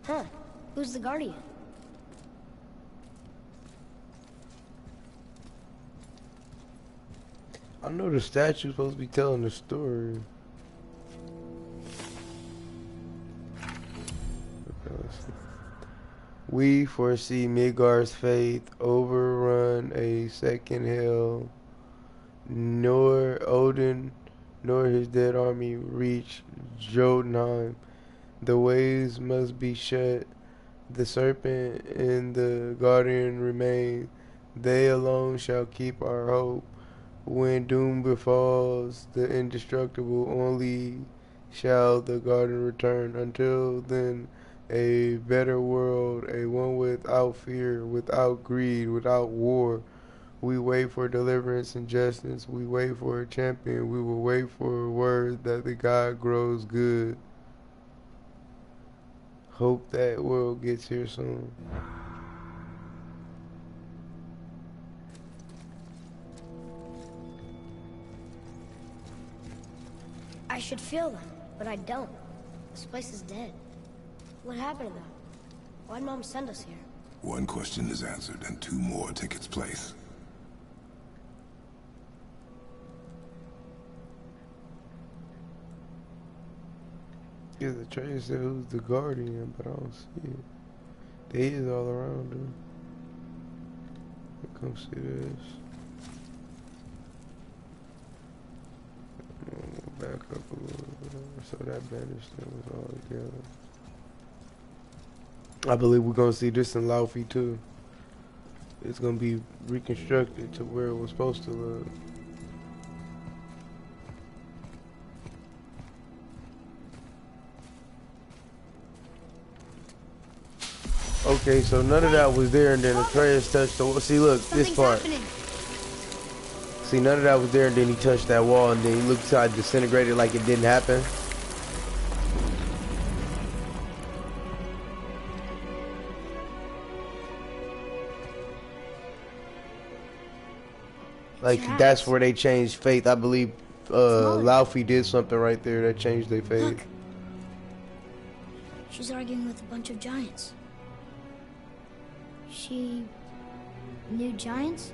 Speaker 3: Huh. Who's the guardian?
Speaker 9: I know the statue's supposed to be telling the story. We foresee Midgard's faith overrun a second hell, nor Odin nor his dead army reach Jotunheim. The ways must be shut. The serpent and the guardian remain. They alone shall keep our hope. When doom befalls the indestructible, only shall the guardian return. Until then, a better world, a one without fear, without greed, without war. We wait for deliverance and justice. We wait for a champion. We will wait for a word that the God grows good. Hope that world gets here soon.
Speaker 3: I should feel them, but I don't. This place is dead. What happened to them? Why'd Mom send us here?
Speaker 2: One question is answered, and two more take its place.
Speaker 9: Yeah, the train said who's the guardian, but I don't see it. They is all around him. Come see this. Back up a little bit. So that bandage thing was all together. I believe we're gonna see this in Laufey too. It's gonna be reconstructed to where it was supposed to look. Okay, so none of that was there, and then Atreus touched the wall. See, look, this part.
Speaker 3: Happening.
Speaker 9: See, none of that was there, and then he touched that wall, and then he looked how it disintegrated like it didn't happen. Like, that's where they changed faith. I believe Laufey did something right there that changed their faith.
Speaker 3: Look. She's arguing with a bunch of giants. She knew giants?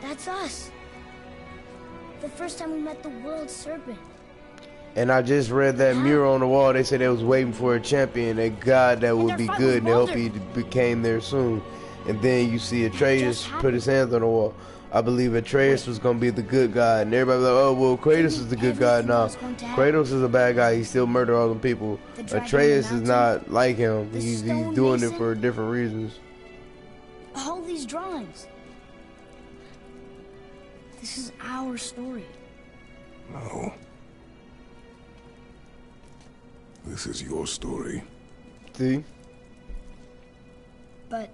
Speaker 3: That's us. The first time we met the world serpent.
Speaker 9: And I just read that mural on the wall. They said they was waiting for a champion, a god that would be good, and they hope he became there soon. And then you see Atreus put his hands on the wall. I believe Atreus was going to be the good guy. And everybody was like, oh, well, Kratos is the good guy now. Kratos is a bad guy. He still murdered all the people. Atreus is not like him. He's doing it for different reasons.
Speaker 3: All these drawings. This is our story.
Speaker 2: No. This is your story.
Speaker 9: See?
Speaker 3: But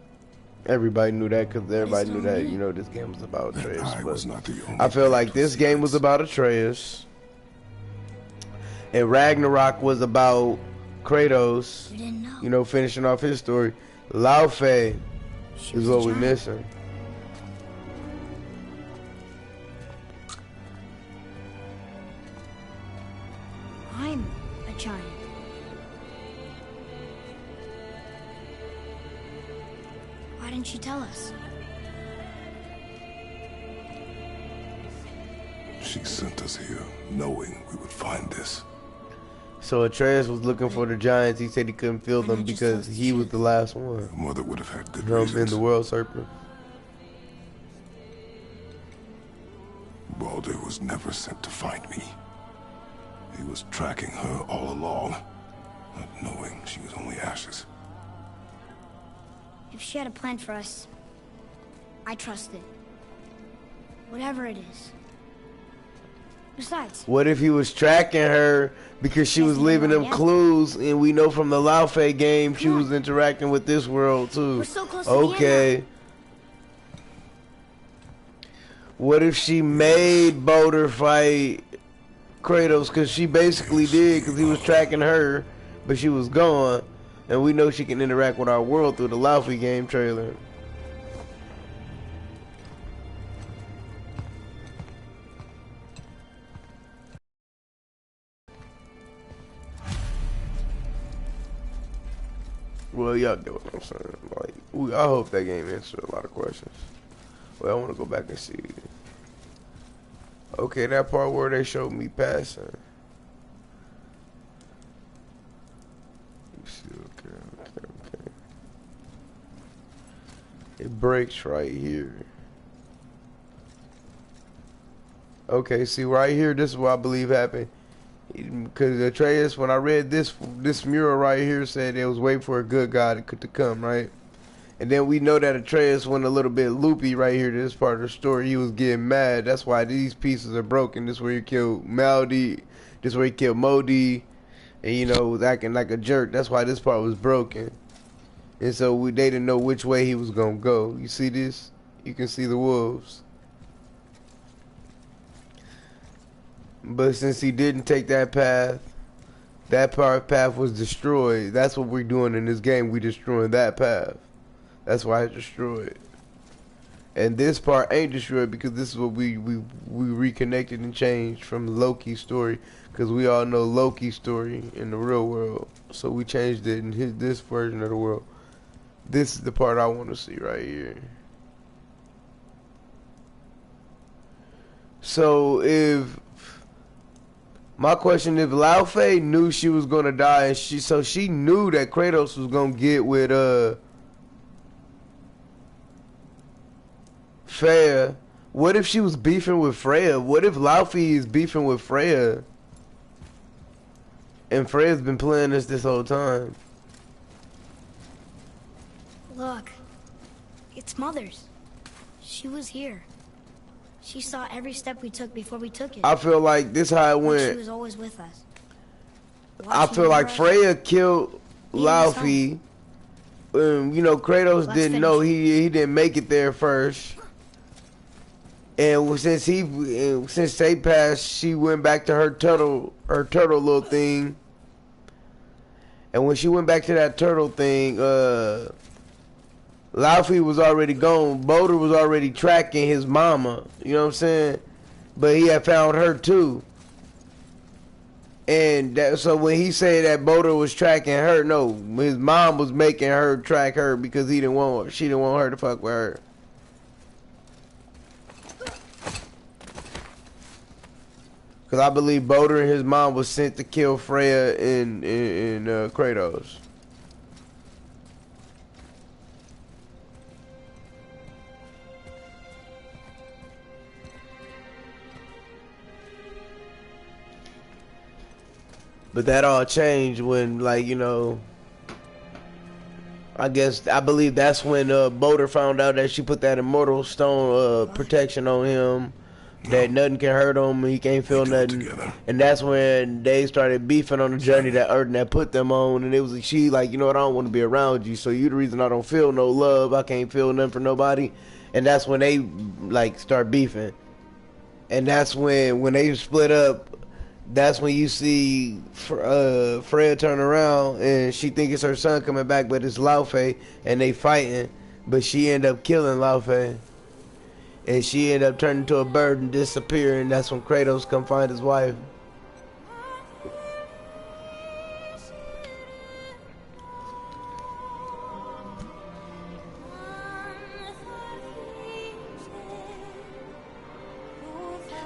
Speaker 9: Everybody knew that because everybody knew that, you know, this game was about Atreus.
Speaker 2: I was not the only
Speaker 9: I feel like this game was about Atreus. And Ragnarok was about Kratos, you know, finishing off his story. Laufey is what we're missing.
Speaker 3: I'm a giant. Why didn't she tell us?
Speaker 2: She sent us here knowing we would find this.
Speaker 9: So Atreus was looking for the giants. He said he couldn't feel them because he was the last one.
Speaker 2: Mother would have had good
Speaker 9: From
Speaker 2: reasons.
Speaker 9: in the world serpent.
Speaker 2: Baldur was never sent to find me. He was tracking her all along, not knowing she was only ashes.
Speaker 3: If she had a plan for us, I trust it. Whatever it is. Besides,
Speaker 9: What if he was tracking her because she was leaving them clues, and we know from the Laufey game she was interacting with this world too.
Speaker 3: we're so close to the end
Speaker 9: Okay. What if she made Baldur fight Kratos because she basically did because he was tracking her, but she was gone, and we know she can interact with our world through the Laufey game trailer. Well, y'all get what I'm saying. Like, I hope that game answered a lot of questions. Well, I want to go back and see. Okay, that part where they showed me passing. Let's see, okay. It breaks right here. Okay, see right here, this is what I believe happened. Because Atreus, when I read this mural right here, said it was waiting for a good God to come, right? And then we know that Atreus went a little bit loopy right here to this part of the story. He was getting mad. That's why these pieces are broken. This is where he killed Maldi. This is where he killed Modi. And, you know, was acting like a jerk. That's why this part was broken. And so they didn't know which way he was going to go. You see this? You can see the wolves. But since he didn't take that path, that path was destroyed. That's what we're doing in this game. We destroying that path. That's why it's destroyed. And this part ain't destroyed because this is what we reconnected and changed from Loki's story. Because we all know Loki's story in the real world. So we changed it in this version of the world. This is the part I want to see right here. So if... My question, if Laufey knew she was gonna die, and she knew that Kratos was gonna get with Freya. What if she was beefing with Freya? What if Laufey is beefing with Freya, and Freya's been playing this whole time?
Speaker 3: Look, it's Mother's. She was here. She saw every step we took before we took it.
Speaker 9: I feel like this how it went.
Speaker 3: She was always with us.
Speaker 9: I feel like Freya killed Laufey. You know, Kratos didn't know he didn't make it there first. And since they passed, she went back to her turtle little thing. And when she went back to that turtle thing, Laufey was already gone. Baldur was already tracking his mama. You know what I'm saying? But he had found her too. And so when he said that Baldur was tracking her, no, his mom was making her track her because she didn't want her to fuck with her. Because I believe Baldur and his mom was sent to kill Freya and Kratos. But that all changed when, like, you know, I believe that's when Baldur found out that she put that immortal stone protection on him that nothing can hurt him, he can't feel nothing. And that's when they started beefing on the journey that Erden had put them on. And it was like, she like, you know what, I don't want to be around you, so you the reason I don't feel no love. I can't feel nothing for nobody. And that's when they like start beefing. And that's when they split up. That's when you see Fred turn around and she think it's her son coming back, but it's Laufey, and they fighting. But she end up killing Laufey. And she ended up turning into a bird and disappearing. That's when Kratos come find his wife.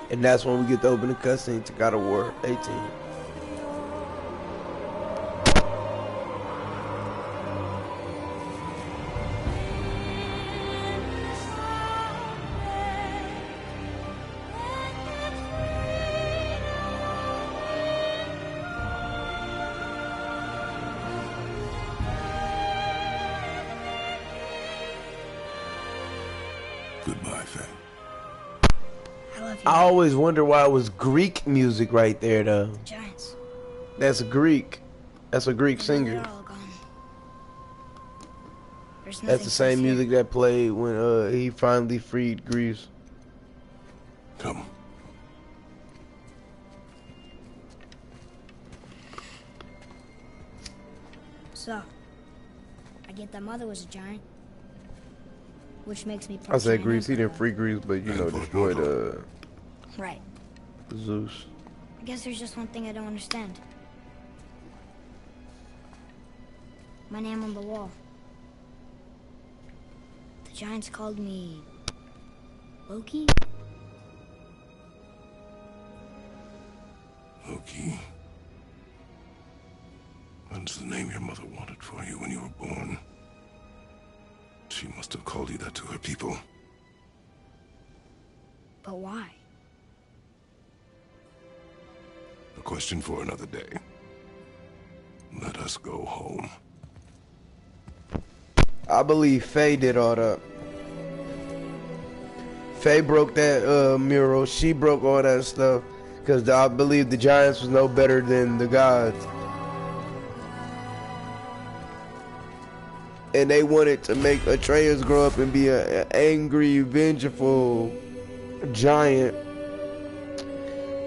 Speaker 9: And that's when we get the opening cutscene to God of War 18.
Speaker 2: Goodbye, Faye.
Speaker 9: I always wonder why it was Greek music right there, though.
Speaker 3: Giants.
Speaker 9: That's Greek. That's a Greek singer.
Speaker 3: They're all gone. There's
Speaker 9: That's the same music that played when he finally freed Greece.
Speaker 2: Come.
Speaker 3: So, I get that mother was a giant, which makes me.
Speaker 9: I said Greece. He didn't free Greece, but you know, destroyed
Speaker 3: Right.
Speaker 9: Zeus.
Speaker 3: I guess there's just one thing I don't understand. My name on the wall. The giants called me Loki?
Speaker 2: Loki. That's the name your mother wanted for you when you were born. She must have called you that to her people.
Speaker 3: But why?
Speaker 2: A question for another day. Let us go home.
Speaker 9: I believe Faye did all that. Faye broke that mural. She broke all that stuff. Because I believe the giants was no better than the gods. And they wanted to make Atreus grow up and be an angry, vengeful giant.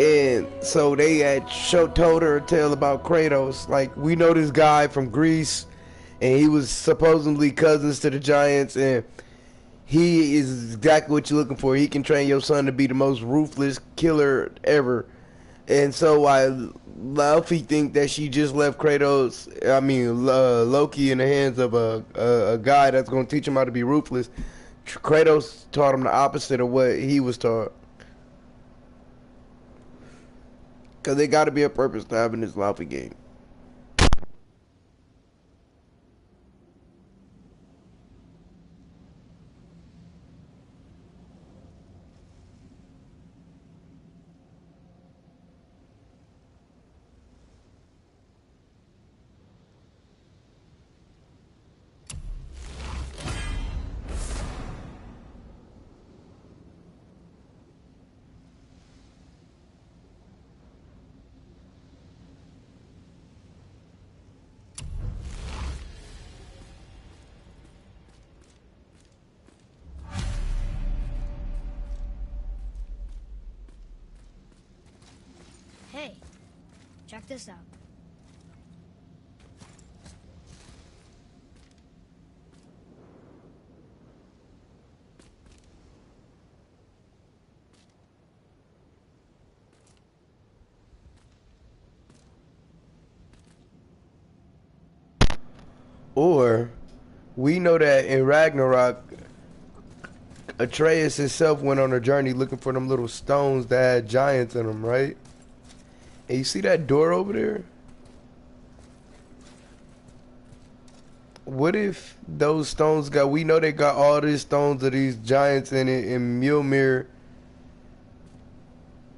Speaker 9: And so they had told her a tale about Kratos. Like, we know this guy from Greece, and he was supposedly cousins to the giants, and he is exactly what you're looking for. He can train your son to be the most ruthless killer ever. And so Laufey think that she just left Loki in the hands of a guy that's going to teach him how to be ruthless. Kratos taught him the opposite of what he was taught. Because there got to be a purpose to having this Laufey game.
Speaker 3: Hey, check this out.
Speaker 9: Or, we know that in Ragnarok, Atreus himself went on a journey looking for them little stones that had giants in them, right? And you see that door over there? What if those stones we know they got all these stones of these giants in it, and Mjolnir,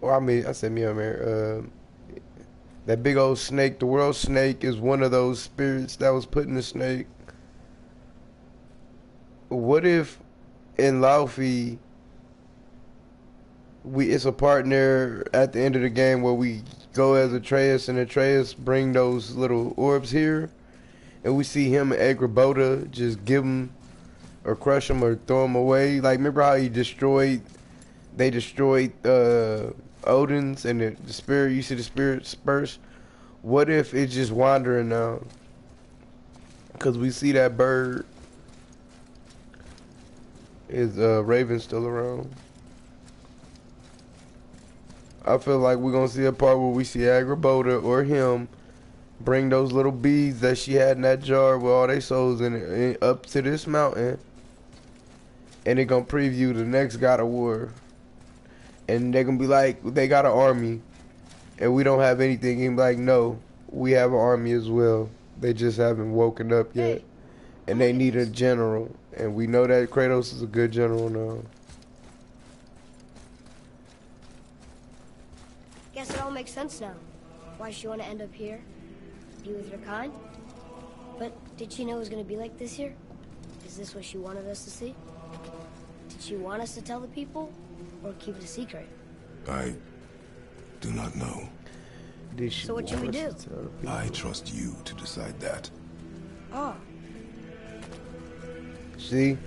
Speaker 9: I said Mjolnir, that big old snake, the world snake, is one of those spirits that was put in the snake. What if in Laufey it's a partner at the end of the game where we go as Atreus, and Atreus bring those little orbs here, and we see him and Agrabota just give them or crush them or throw them away. Like, remember how they destroyed Odin's and the spirit, you see the spirit disperse? What if it's just wandering now? Because we see that bird. Is Raven still around? I feel like we're going to see a part where we see Agrabota or him bring those little beads that she had in that jar with all their souls in it up to this mountain. And they're going to preview the next God of War. And they're going to be like, they got an army. And we don't have anything. And be like, no, we have an army as well. They just haven't woken up yet. And they need a general. And we know that Kratos is a good general now.
Speaker 3: Guess it all makes sense now. Why she want to end up here? Be with her kind? But did she know it was going to be like this here? Is this what she wanted us to see? Did she want us to tell the people? Or keep it a secret?
Speaker 2: I do not know.
Speaker 3: So what should we do?
Speaker 2: I trust you to decide that.
Speaker 3: Oh.
Speaker 9: See?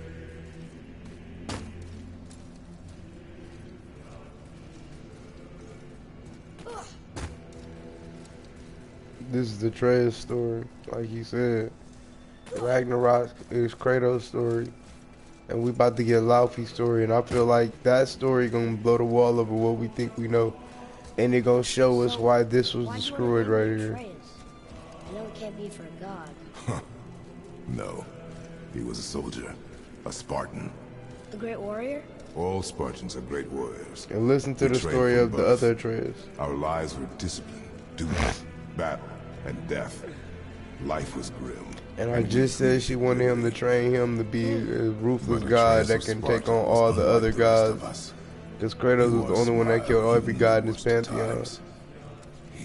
Speaker 9: This is the Atreus story, like he said. Ragnarok is Kratos' story. And we about to get Laufey's story, and I feel like that story gonna blow the wall over what we think we know. And it gonna show us why this was destroyed right here.
Speaker 3: I know it can't be for a god.
Speaker 2: No. He was a soldier. A Spartan.
Speaker 3: A great warrior?
Speaker 2: All Spartans are great warriors.
Speaker 9: And listen to the story of the other Atreus.
Speaker 2: Our lives were discipline, duty, battle, and death. Life was grim.
Speaker 9: And I just said she wanted him to train him to be a ruthless god that can take on all the other gods. Because Kratos was the only one that killed every god in his pantheon.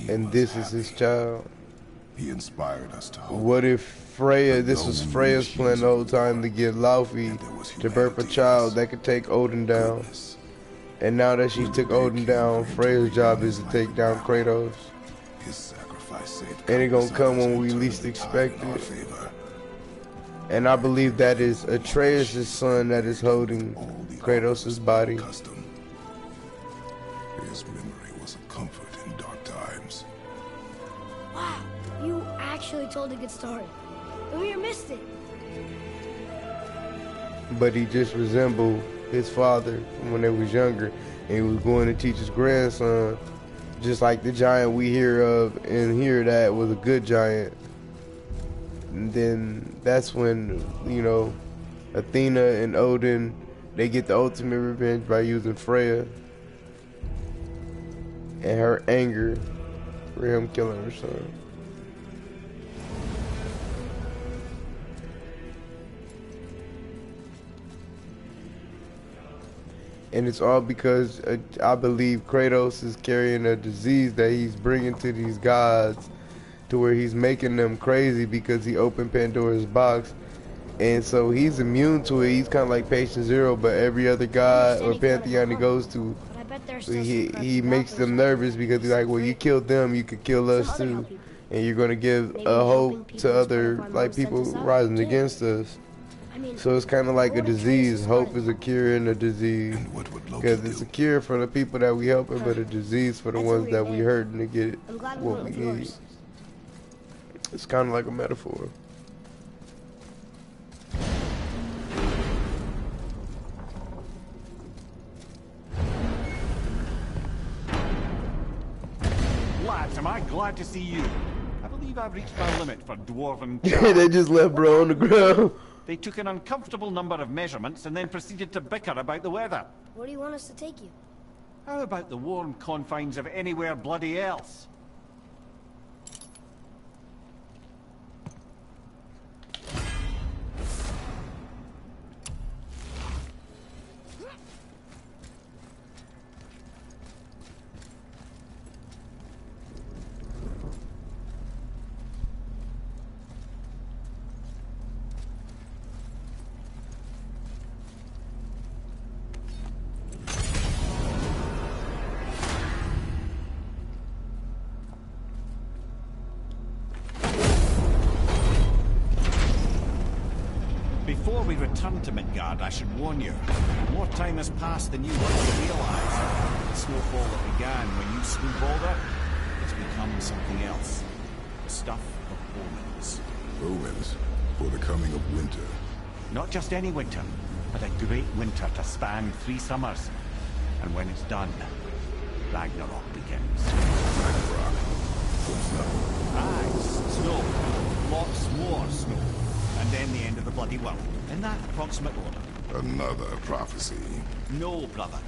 Speaker 9: And this is his child.
Speaker 2: He inspired us to hope.
Speaker 9: What if Freya, this was Freya's plan the whole time to get Laufey to birth a child that could take Odin down. And now that she took Odin down, Freya's job is to take down Kratos. And it's gonna come when we least expect it. And I believe that is Atreus' son that is holding Kratos' body.
Speaker 2: His memory was a comfort in dark times.
Speaker 3: Wow, you actually told a good story. And we missed it.
Speaker 9: But he just resembled his father from when they was younger. And he was going to teach his grandson, just like the giant we hear of and hear that was a good giant. And then that's when, you know, Athena and Odin, they get the ultimate revenge by using Freya and her anger for him killing her son. And it's all because I believe Kratos is carrying a disease that he's bringing to these gods, to where he's making them crazy because he opened Pandora's box. And so he's immune to it. He's kind of like patient zero, but every other god or pantheon he goes to, he makes them nervous because he's like, well, you killed them, you could kill us too. And you're going to give a hope to other like people rising against us. So it's kind of like a disease. Hope is a cure in a disease. Because it's a cure for the people that we helping, but a disease for the ones that we hurting to get what we need. It's kind of like a metaphor.
Speaker 1: Lads, am I glad to see you. I believe I've reached my limit for dwarven
Speaker 9: They just left bro on the ground.
Speaker 1: They took an uncomfortable number of measurements and then proceeded to bicker about the weather.
Speaker 3: Where do you want us to take you?
Speaker 1: How about the warm confines of anywhere bloody else? Before we return to Midgard, I should warn you. More time has passed than you once realized. The snowfall that began when you slew Balder has become something else. The stuff of omens.
Speaker 2: Omens? For the coming of winter.
Speaker 1: Not just any winter, but a great winter to span 3 summers. And when it's done, Ragnarok begins.
Speaker 2: Ragnarok? What's that?
Speaker 1: Aye, snow. Lots more snow. And then the end of the bloody world. In that approximate order.
Speaker 2: Another prophecy.
Speaker 1: No, brother.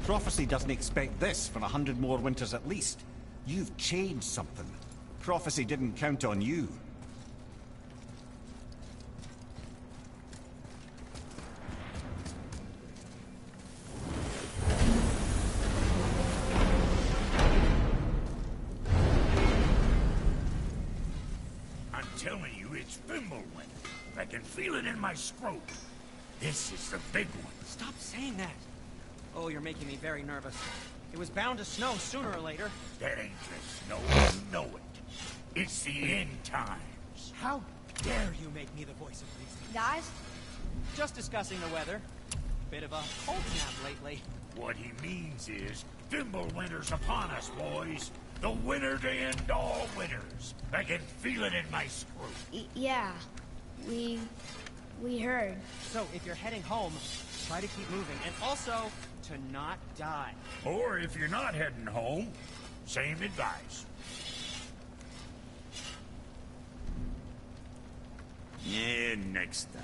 Speaker 1: Prophecy doesn't expect this for 100 more winters at least. You've changed something. Prophecy didn't count on you.
Speaker 5: I'm telling you, it's Fimbulwind. I can feel it in my scrotum. This is the big one.
Speaker 4: Stop saying that. Oh, you're making me very nervous. It was bound to snow sooner or later.
Speaker 5: That ain't just snow, you know it. It's the end times.
Speaker 4: How dare you make me the voice of reason?
Speaker 3: Guys?
Speaker 4: Just discussing the weather. Bit of a cold snap lately.
Speaker 5: What he means is, Fimbulwinter's upon us, boys. The winter to end all winters. I can feel it in my scrotum.
Speaker 3: Yeah. We heard.
Speaker 4: So, if you're heading home, try to keep moving. And also, to not die.
Speaker 5: Or if you're not heading home, same advice. Yeah, next time.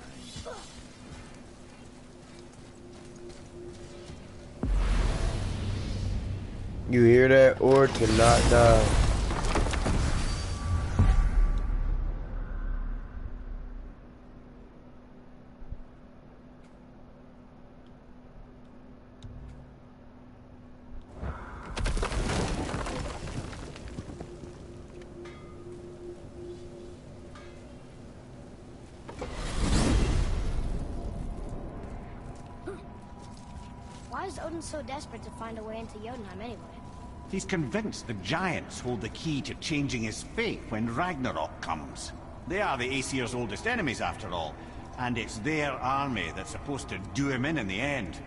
Speaker 9: You hear that? Or to not die.
Speaker 3: Why is Odin so desperate to find a way into Jotunheim anyway?
Speaker 1: He's convinced the giants hold the key to changing his fate when Ragnarok comes. They are the Aesir's oldest enemies, after all, and it's their army that's supposed to do him in the end.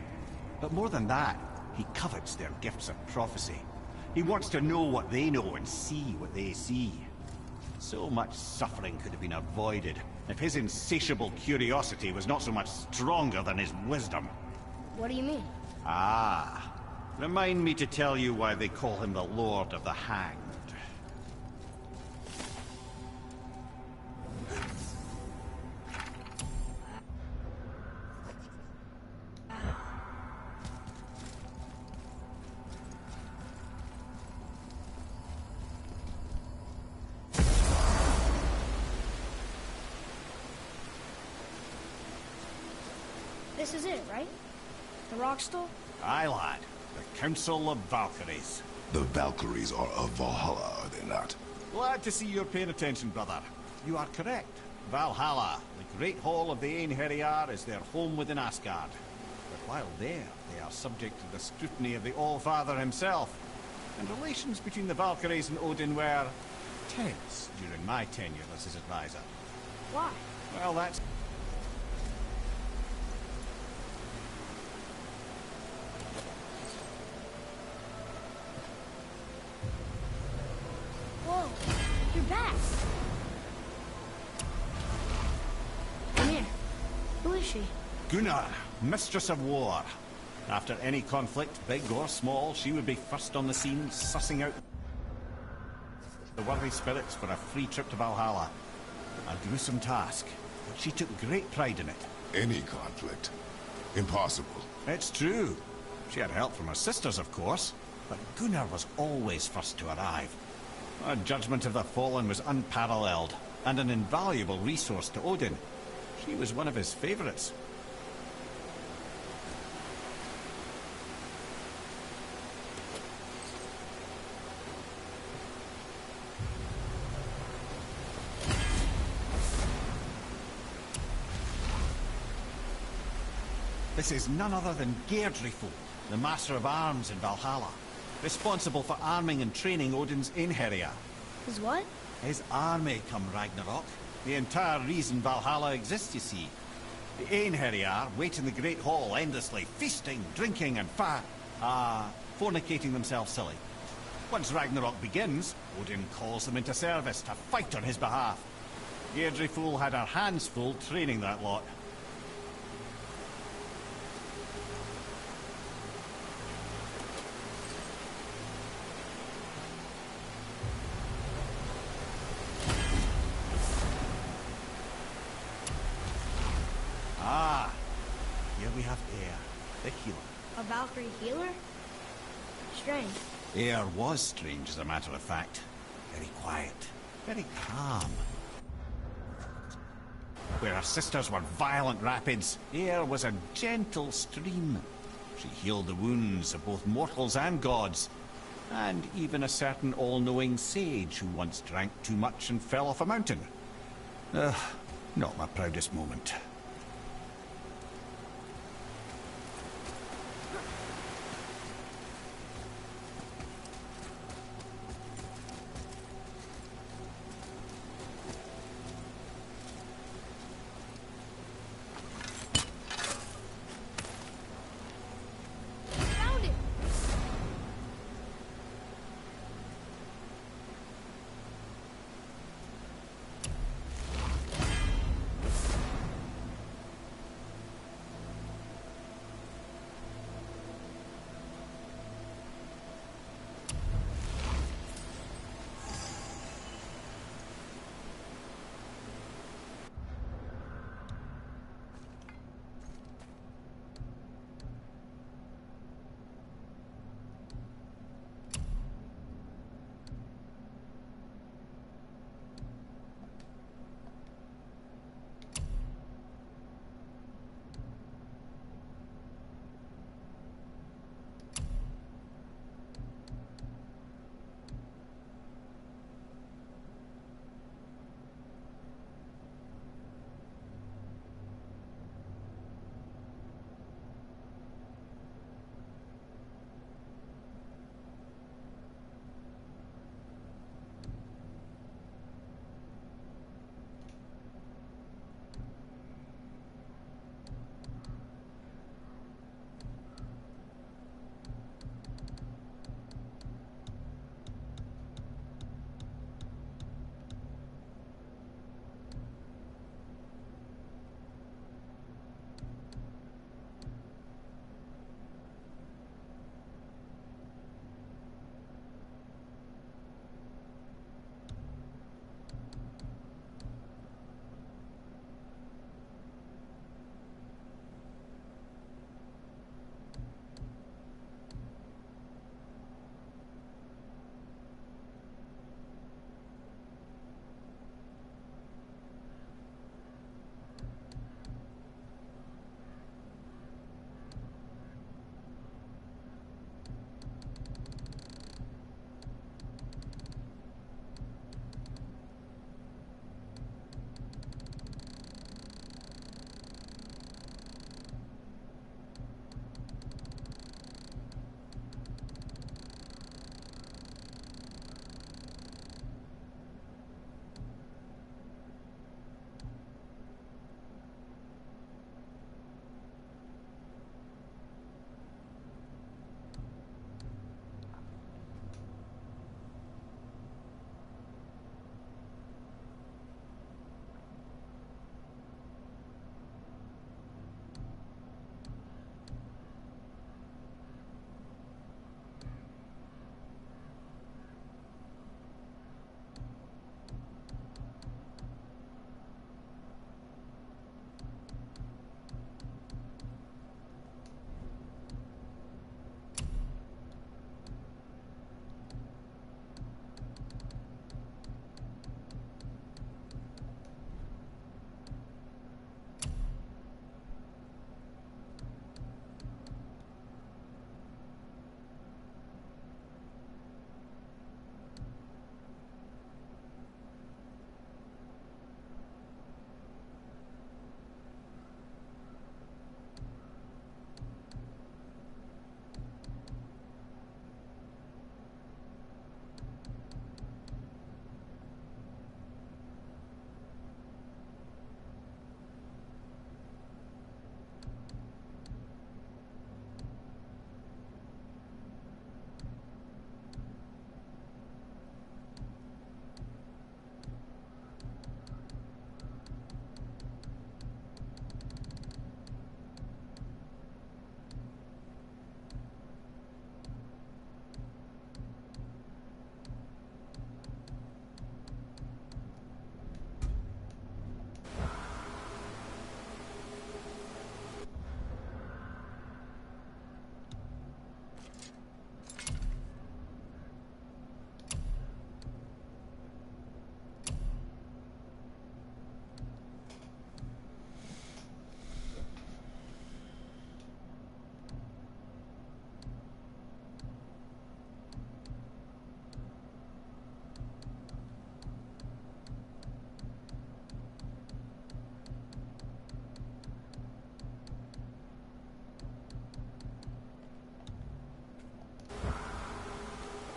Speaker 1: But more than that, he covets their gifts of prophecy. He wants to know what they know and see what they see. So much suffering could have been avoided if his insatiable curiosity was not so much stronger than his wisdom.
Speaker 3: What do you mean?
Speaker 1: Ah. Remind me to tell you why they call him the Lord of the Hanged.
Speaker 3: This is it, right? The rock store?
Speaker 1: Aye, lad. The Council of Valkyries.
Speaker 2: The Valkyries are of Valhalla, are they not?
Speaker 1: Glad to see you're paying attention, brother. You are correct. Valhalla, the great hall of the Einherjar, is their home within Asgard. But while there, they are subject to the scrutiny of the All-Father himself. And relations between the Valkyries and Odin were tense during my tenure as his advisor.
Speaker 3: Why?
Speaker 1: Well, that's...
Speaker 3: Whoa, you're back. Come here. Who is she?
Speaker 1: Gunnar, Mistress of War. After any conflict, big or small, she would be first on the scene, sussing out the worthy spirits for a free trip to Valhalla. A gruesome task, but she took great pride in it.
Speaker 2: Any conflict. Impossible.
Speaker 1: It's true. She had help from her sisters, of course, but Gunnar was always first to arrive. Her judgment of the fallen was unparalleled, and an invaluable resource to Odin. She was one of his favorites. This is none other than Geirdrifo, the Master of Arms in Valhalla, responsible for arming and training Odin's Einherjar.
Speaker 3: His what?
Speaker 1: His army come Ragnarok. The entire reason Valhalla exists, you see. The Einherjar wait in the Great Hall endlessly, feasting, drinking, and fornicating themselves silly. Once Ragnarok begins, Odin calls them into service to fight on his behalf. Deirdre Fool had her hands full training that lot. Ah, here we have Air, the healer.
Speaker 3: A Valkyrie healer? Strange.
Speaker 1: Air was strange, as a matter of fact. Very quiet, very calm. Where her sisters were violent rapids, Air was a gentle stream. She healed the wounds of both mortals and gods, and even a certain all-knowing sage who once drank too much and fell off a mountain. Not my proudest moment.
Speaker 3: Found it!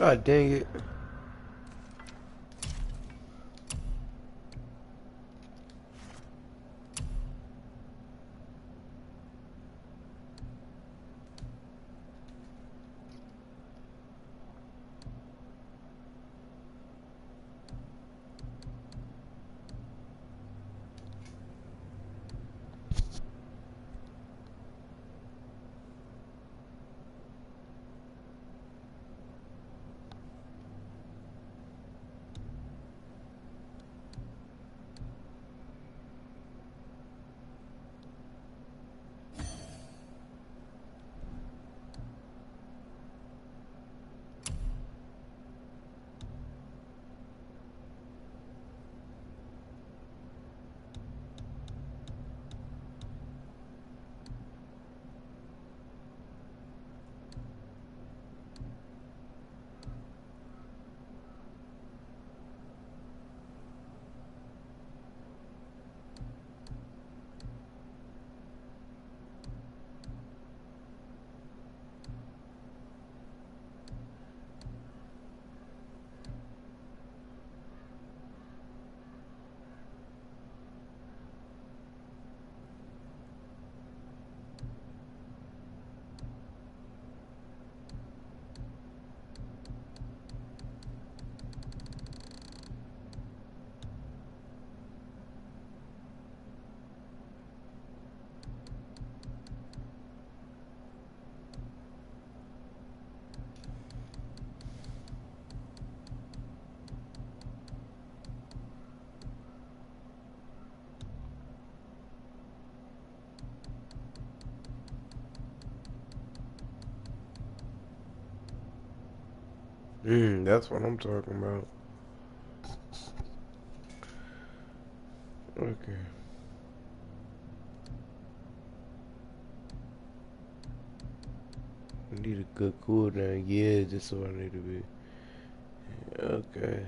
Speaker 9: God dang it. That's what I'm talking about. Okay. I need a good cooldown. Yeah, just so I need to be. Okay.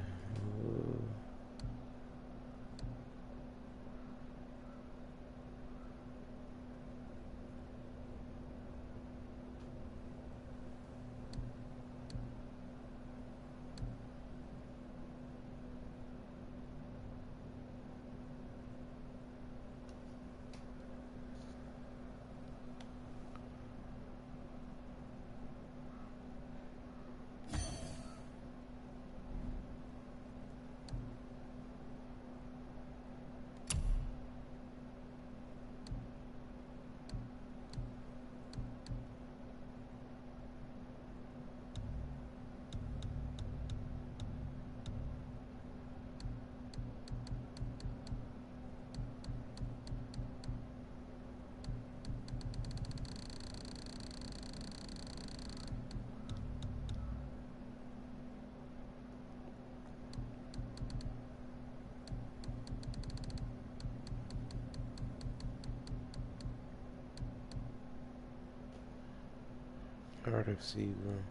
Speaker 9: Heart of Season.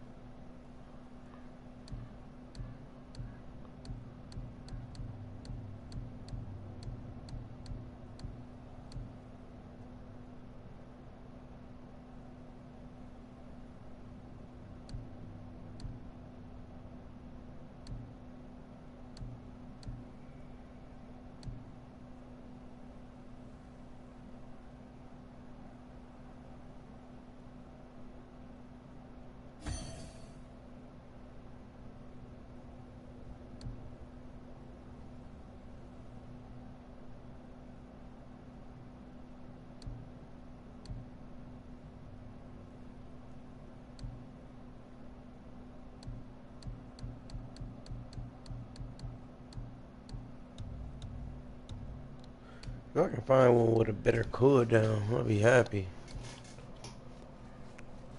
Speaker 9: If I can find one with a better cooldown, I'll be happy.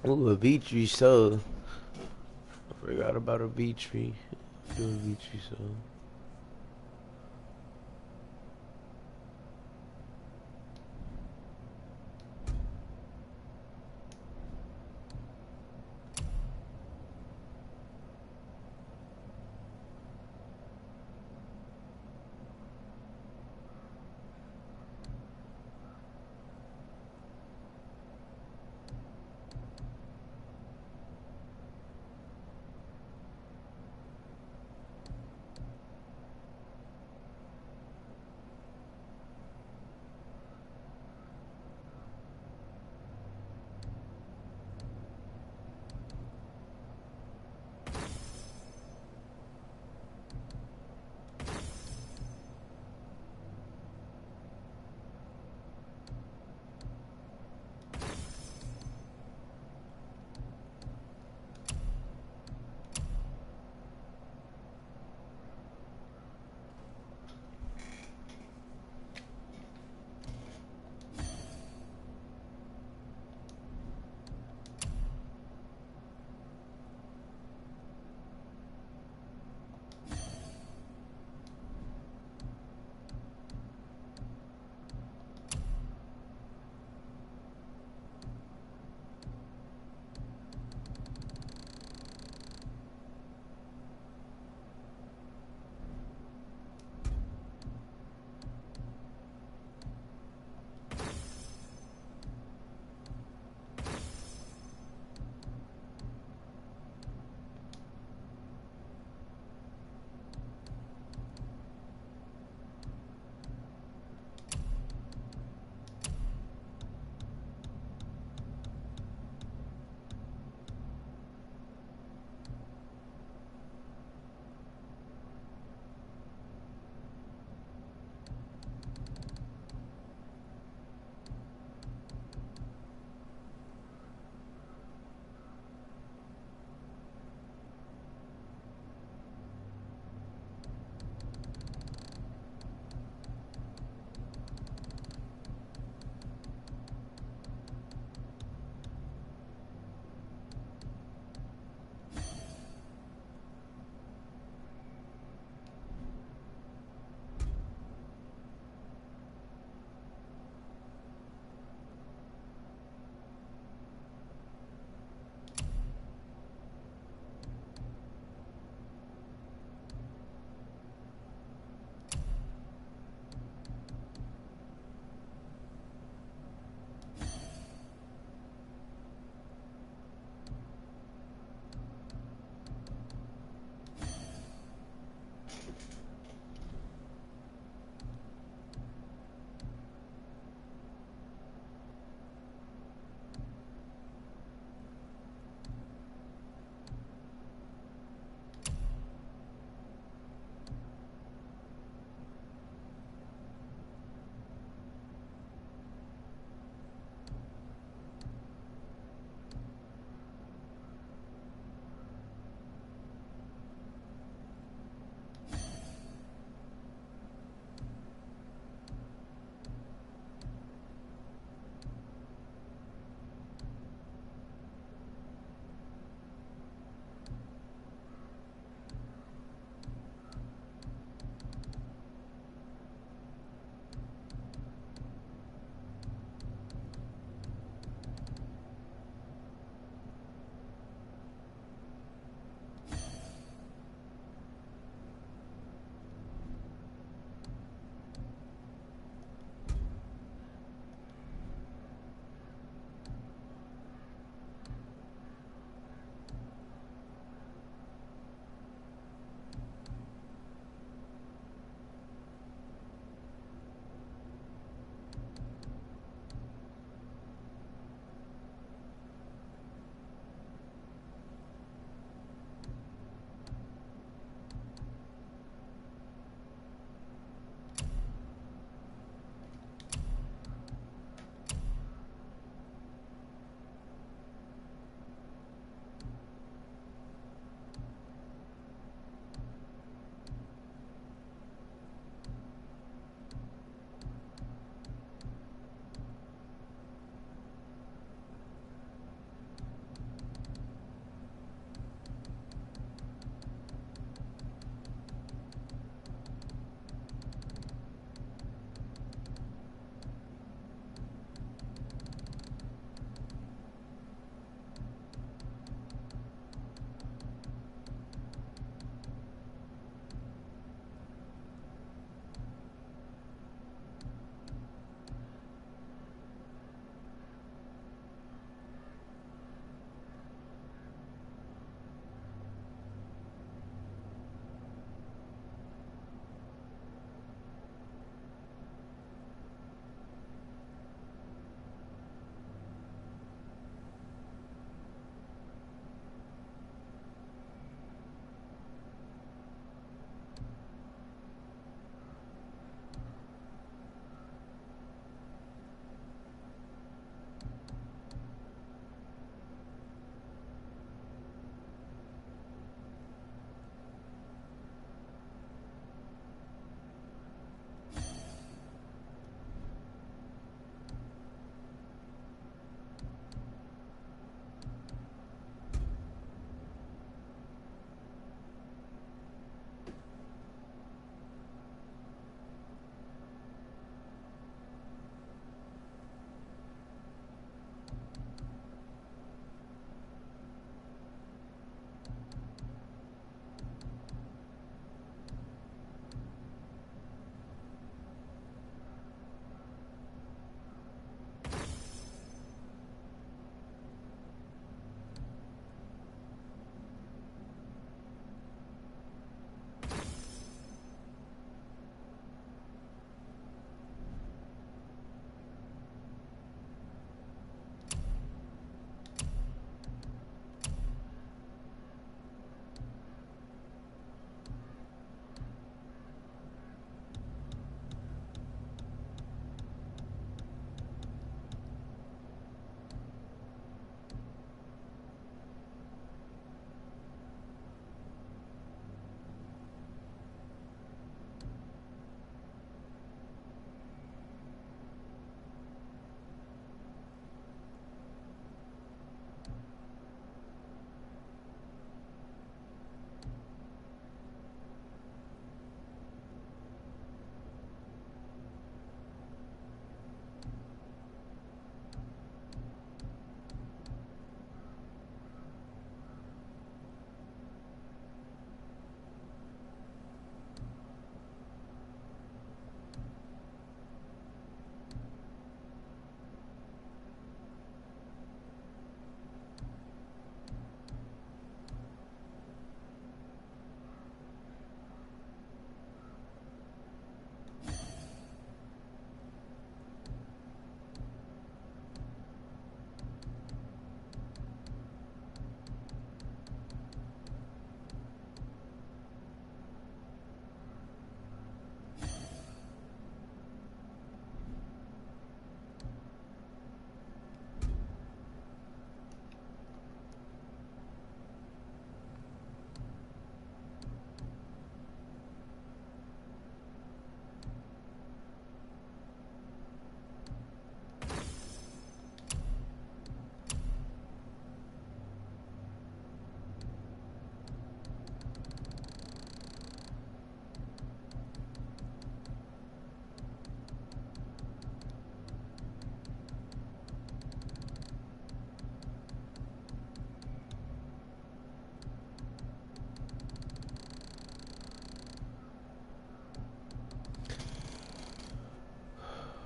Speaker 9: Ooh, a beach tree soul. I forgot about a beach tree. Do a beach tree soul.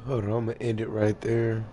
Speaker 9: Hold on, I'm gonna end it right there.